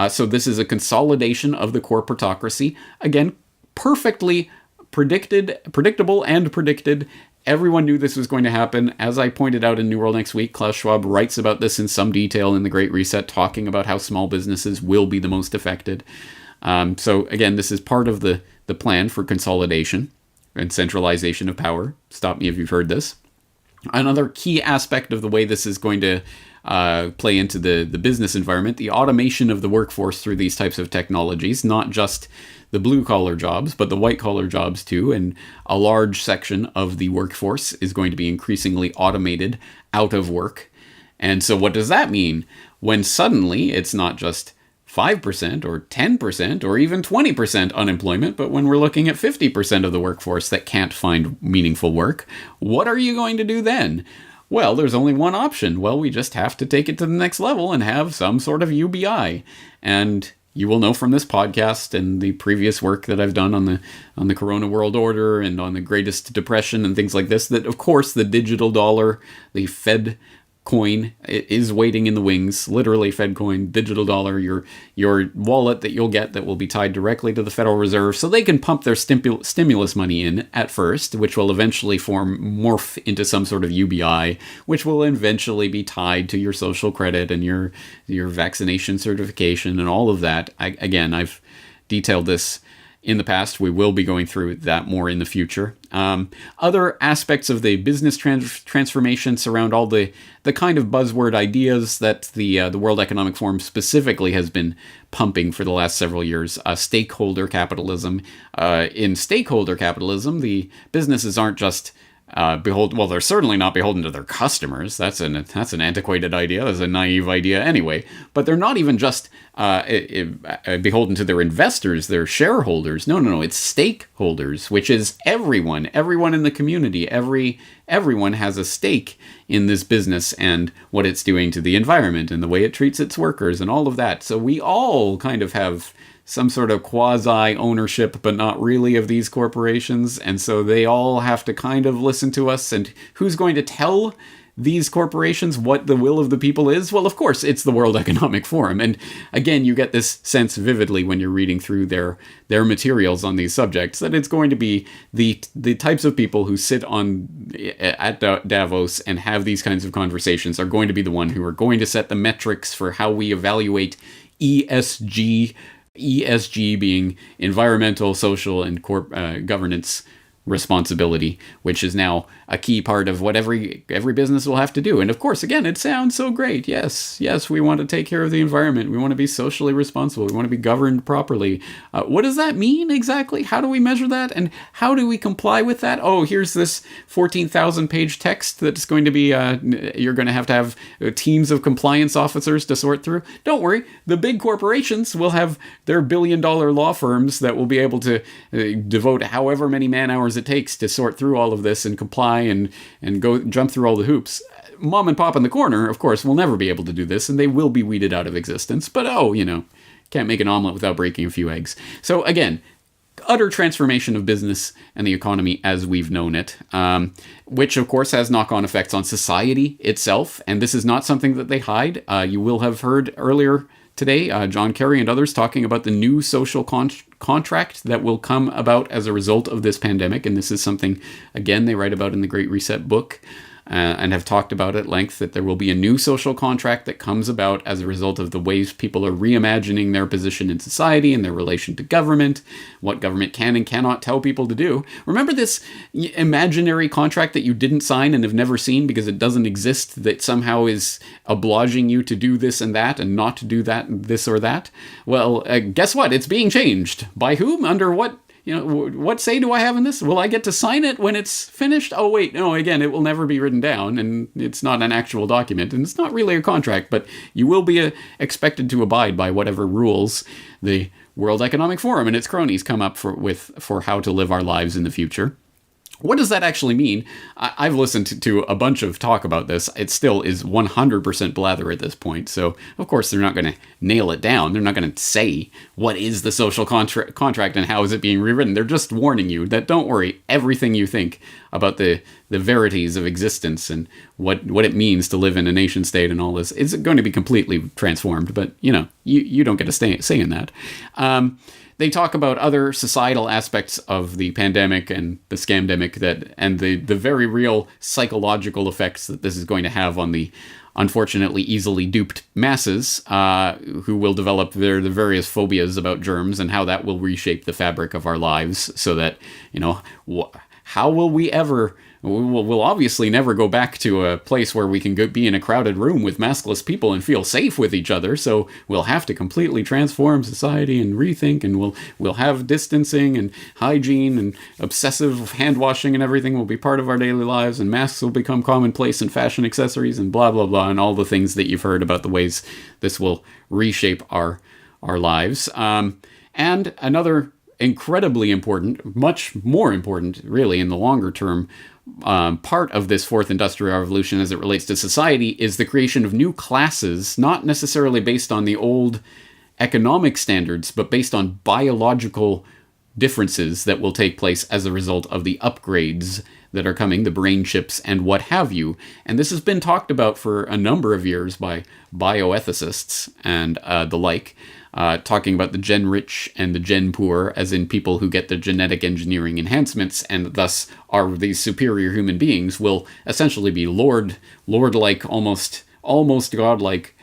So this is a consolidation of the corporatocracy. Again, perfectly predictable and predicted. Everyone knew this was going to happen. As I pointed out in New World Next Week, Klaus Schwab writes about this in some detail in The Great Reset, talking about how small businesses will be the most affected. So again, this is part of the plan for consolidation and centralization of power. Stop me if you've heard this. Another key aspect of the way this is going to play into the business environment, the automation of the workforce through these types of technologies, not just the blue-collar jobs, but the white-collar jobs too. And a large section of the workforce is going to be increasingly automated out of work. And so what does that mean? When suddenly it's not just 5% or 10% or even 20% unemployment, but when we're looking at 50% of the workforce that can't find meaningful work, what are you going to do then? Well, there's only one option. Well, we just have to take it to the next level and have some sort of UBI. And you will know from this podcast and the previous work that I've done on the Corona World Order and on the Greatest Depression and things like this, that of course the digital dollar, the Fed coin is waiting in the wings, literally FedCoin, digital dollar, your wallet that you'll get that will be tied directly to the Federal Reserve, so they can pump their stimulus money in at first, which will eventually morph into some sort of UBI, which will eventually be tied to your social credit and your vaccination certification and all of that. Again, I've detailed this in the past. We will be going through that more in the future. Other aspects of the business transformation surround all the kind of buzzword ideas that the World Economic Forum specifically has been pumping for the last several years. Stakeholder capitalism. In stakeholder capitalism, the businesses aren't just they're certainly not beholden to their customers. That's an antiquated idea. That's a naive idea anyway. But they're not even just beholden to their investors, their shareholders. No. It's stakeholders, which is everyone in the community. Everyone has a stake in this business and what it's doing to the environment and the way it treats its workers and all of that. So we all kind of have some sort of quasi-ownership, but not really, of these corporations. And so they all have to kind of listen to us. And who's going to tell these corporations what the will of the people is? Well, of course, it's the World Economic Forum. And again, you get this sense vividly when you're reading through their materials on these subjects, that it's going to be the types of people who sit at Davos and have these kinds of conversations are going to be the one who are going to set the metrics for how we evaluate ESG being environmental, social, and governance responsibility, which is now a key part of what every business will have to do. And of course, again, it sounds so great. Yes, we want to take care of the environment. We want to be socially responsible. We want to be governed properly. What does that mean exactly? How do we measure that? And how do we comply with that? Oh, here's this 14,000 page text that's going to be, you're going to have teams of compliance officers to sort through. Don't worry. The big corporations will have their billion-dollar law firms that will be able to devote however many man-hours it takes to sort through all of this and comply and go jump through all the hoops. Mom and pop in the corner, of course, will never be able to do this, and they will be weeded out of existence. But can't make an omelet without breaking a few eggs. So again, utter transformation of business and the economy as we've known it, which of course has knock-on effects on society itself. And this is not something that they hide. You will have heard earlier today, John Kerry and others talking about the new social contract that will come about as a result of this pandemic. And this is something, again, they write about in the Great Reset book and have talked about at length, that there will be a new social contract that comes about as a result of the ways people are reimagining their position in society and their relation to government, what government can and cannot tell people to do. Remember this imaginary contract that you didn't sign and have never seen because it doesn't exist, that somehow is obliging you to do this and that and not to do that, this or that? Well, guess what? It's being changed. By whom? Under what? What say do I have in this? Will I get to sign it when it's finished? Oh, wait, no, again, it will never be written down, and it's not an actual document, and it's not really a contract, but you will be expected to abide by whatever rules the World Economic Forum and its cronies come up for how to live our lives in the future. What does that actually mean? I've listened to a bunch of talk about this. It still is 100% blather at this point. So, of course, they're not going to nail it down. They're not going to say what is the social contract and how is it being rewritten. They're just warning you that, don't worry, everything you think about the verities of existence and what it means to live in a nation state and all this is going to be completely transformed. But, you don't get a say in that. They talk about other societal aspects of the pandemic and the scamdemic and the very real psychological effects that this is going to have on the unfortunately easily duped masses who will develop the various phobias about germs, and how that will reshape the fabric of our lives so that, how will we ever... We'll obviously never go back to a place where we can be in a crowded room with maskless people and feel safe with each other. So we'll have to completely transform society and rethink, and we'll have distancing and hygiene and obsessive hand washing and everything will be part of our daily lives, and masks will become commonplace and fashion accessories and blah, blah, blah, and all the things that you've heard about the ways this will reshape our lives. And another incredibly important, much more important, really, in the longer term, part of this fourth industrial revolution as it relates to society is the creation of new classes, not necessarily based on the old economic standards, but based on biological differences that will take place as a result of the upgrades that are coming, the brain chips and what have you. And this has been talked about for a number of years by bioethicists and the like, talking about the gen rich and the gen poor, as in people who get the genetic engineering enhancements and thus are these superior human beings, will essentially be lord-like, almost godlike,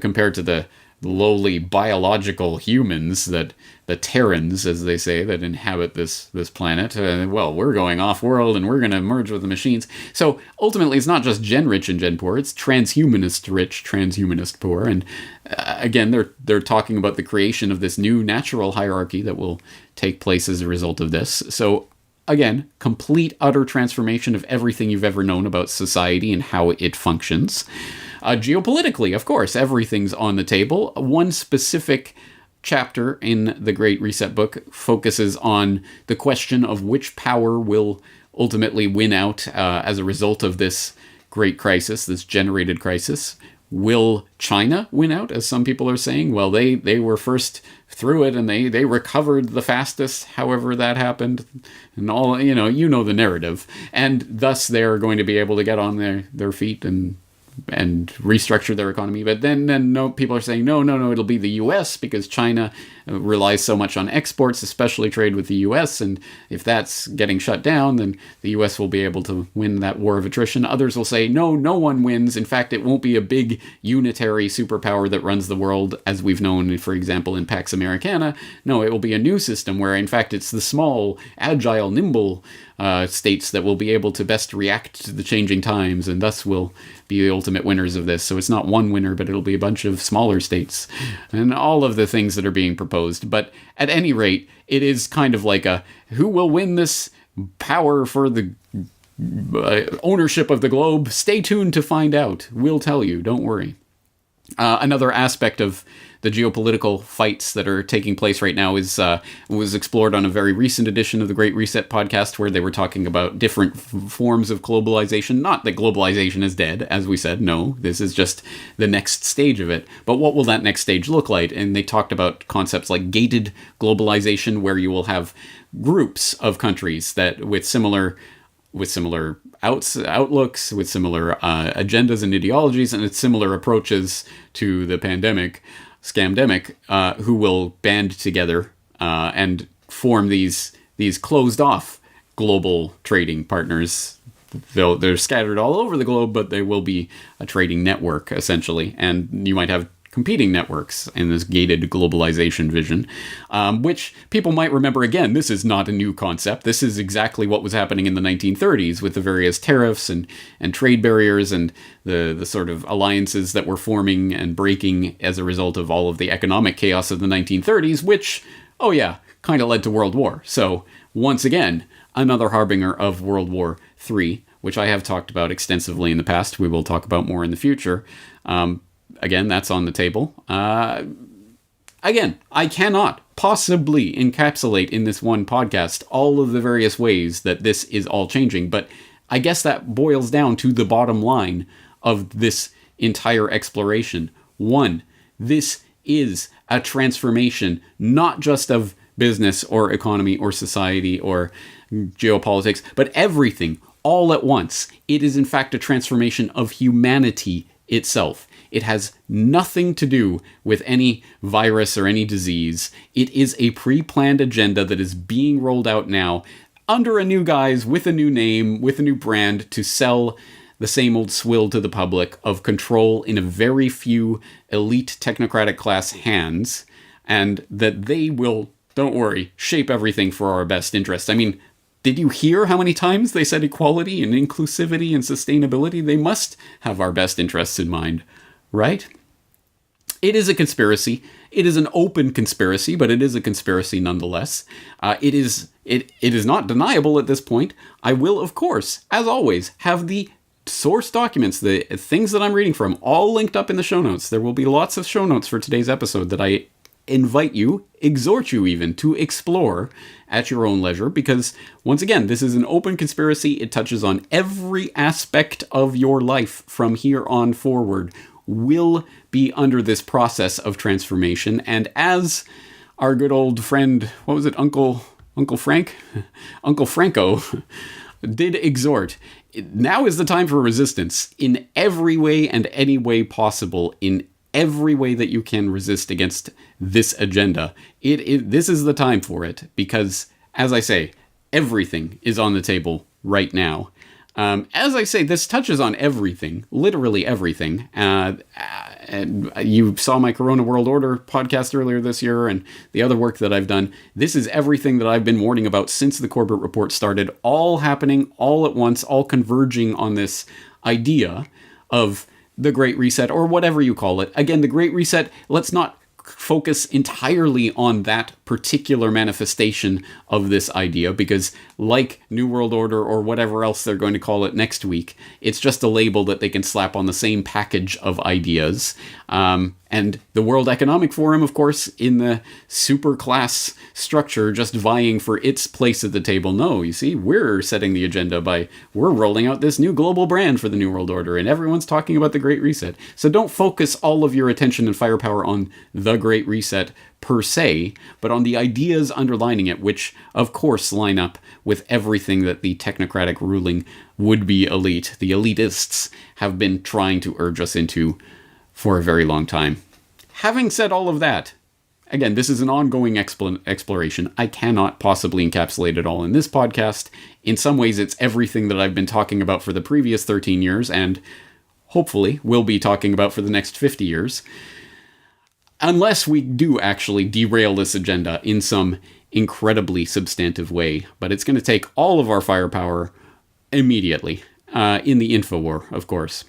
compared to the lowly biological humans, that the Terrans, as they say, that inhabit this planet. Well, we're going off-world and we're going to merge with the machines. So ultimately, it's not just gen-rich and gen-poor, it's transhumanist-rich, transhumanist-poor. And again, they're talking about the creation of this new natural hierarchy that will take place as a result of this. So again, complete, utter transformation of everything you've ever known about society and how it functions. Geopolitically, of course, everything's on the table. One specific chapter in the Great Reset book focuses on the question of which power will ultimately win out as a result of this great crisis, this generated crisis. Will China win out, as some people are saying? Well, they were first through it, and they recovered the fastest, however that happened, and all, you know the narrative. And thus they're going to be able to get on their feet and restructure their economy. But then no, people are saying, no, it'll be the U.S. because China relies so much on exports, especially trade with the U.S. And if that's getting shut down, then the U.S. will be able to win that war of attrition. Others will say, no one wins. In fact, it won't be a big unitary superpower that runs the world as we've known, for example, in Pax Americana. No, it will be a new system where, in fact, it's the small, agile, nimble states that will be able to best react to the changing times, and thus will be the ultimate winners of this. So it's not one winner, but it'll be a bunch of smaller states, and all of the things that are being proposed. But at any rate, it is kind of like who will win this power for the ownership of the globe? Stay tuned to find out. We'll tell you, don't worry. Another aspect of the geopolitical fights that are taking place right now was explored on a very recent edition of the Great Reset podcast, where they were talking about different forms of globalization. Not that globalization is dead, as we said. No, this is just the next stage of it. But what will that next stage look like? And they talked about concepts like gated globalization, where you will have groups of countries that with similar outlooks, with similar agendas and ideologies, and similar approaches to the scamdemic, who will band together and form these closed-off global trading partners. They're scattered all over the globe, but they will be a trading network, essentially. And you might have competing networks in this gated globalization vision, which people might remember. Again, this is not a new concept. This is exactly what was happening in the 1930s with the various tariffs and trade barriers and the sort of alliances that were forming and breaking as a result of all of the economic chaos of the 1930s, which, kind of led to World War. So once again, another harbinger of World War III, which I have talked about extensively in the past. We will talk about more in the future. Again, that's on the table. Again, I cannot possibly encapsulate in this one podcast all of the various ways that this is all changing, but I guess that boils down to the bottom line of this entire exploration. One, this is a transformation, not just of business or economy or society or geopolitics, but everything all at once. It is in fact a transformation of humanity itself. It has nothing to do with any virus or any disease. It is a pre-planned agenda that is being rolled out now under a new guise, with a new name, with a new brand, to sell the same old swill to the public of control in a very few elite technocratic class hands, and that they will, don't worry, shape everything for our best interest. I mean, did you hear how many times they said equality and inclusivity and sustainability? They must have our best interests in mind, right? It is a conspiracy. It is an open conspiracy, but it is a conspiracy nonetheless. It is not deniable at this point. I will, of course, as always, have the source documents, the things that I'm reading from, all linked up in the show notes. There will be lots of show notes for today's episode that I invite you, exhort you even, to explore at your own leisure, because once again, this is an open conspiracy. It touches on every aspect of your life from here on forward will be under this process of transformation. And as our good old friend, what was it, Uncle Franco did exhort, now is the time for resistance in every way and any way possible, in every way that you can resist against this agenda. This is the time for it, because, as I say, everything is on the table right now. As I say, this touches on everything, literally everything. And you saw my Corona World Order podcast earlier this year and the other work that I've done. This is everything that I've been warning about since the Corbett Report started, all happening all at once, all converging on this idea of the Great Reset, or whatever you call it. Again, the Great Reset, let's not focus entirely on that particular manifestation of this idea, because like New World Order or whatever else they're going to call it next week, it's just a label that they can slap on the same package of ideas. And the World Economic Forum, of course, in the super class structure, just vying for its place at the table. No, you see, we're setting the agenda we're rolling out this new global brand for the New World Order, and everyone's talking about the Great Reset. So don't focus all of your attention and firepower on the Great Reset per se, but on the ideas underlining it, which, of course, line up with everything that the technocratic ruling would-be elite, the elitists, have been trying to urge us into for a very long time. Having said all of that, again, this is an ongoing exploration. I cannot possibly encapsulate it all in this podcast. In some ways, it's everything that I've been talking about for the previous 13 years, and hopefully will be talking about for the next 50 years. Unless we do actually derail this agenda in some incredibly substantive way. But it's going to take all of our firepower immediately, in the info war, of course.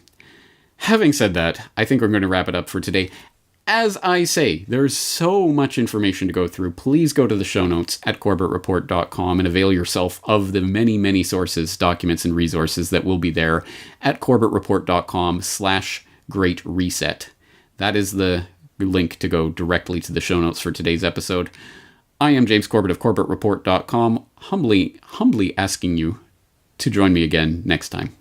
Having said that, I think we're going to wrap it up for today. As I say, there's so much information to go through. Please go to the show notes at corbettreport.com and avail yourself of the many, many sources, documents, and resources that will be there at corbettreport.com/Great Reset. That is the link to go directly to the show notes for today's episode. I am James Corbett of corbettreport.com, humbly asking you to join me again next time.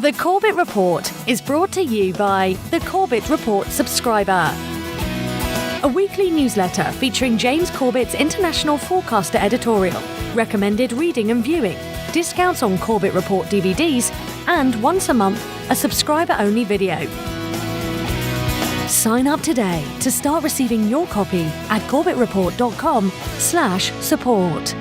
The Corbett Report is brought to you by the Corbett Report subscriber, a weekly newsletter featuring James Corbett's International Forecaster editorial, recommended reading and viewing, discounts on Corbett Report DVDs, and once a month, a subscriber-only video. Sign up today to start receiving your copy at corbettreport.com/support.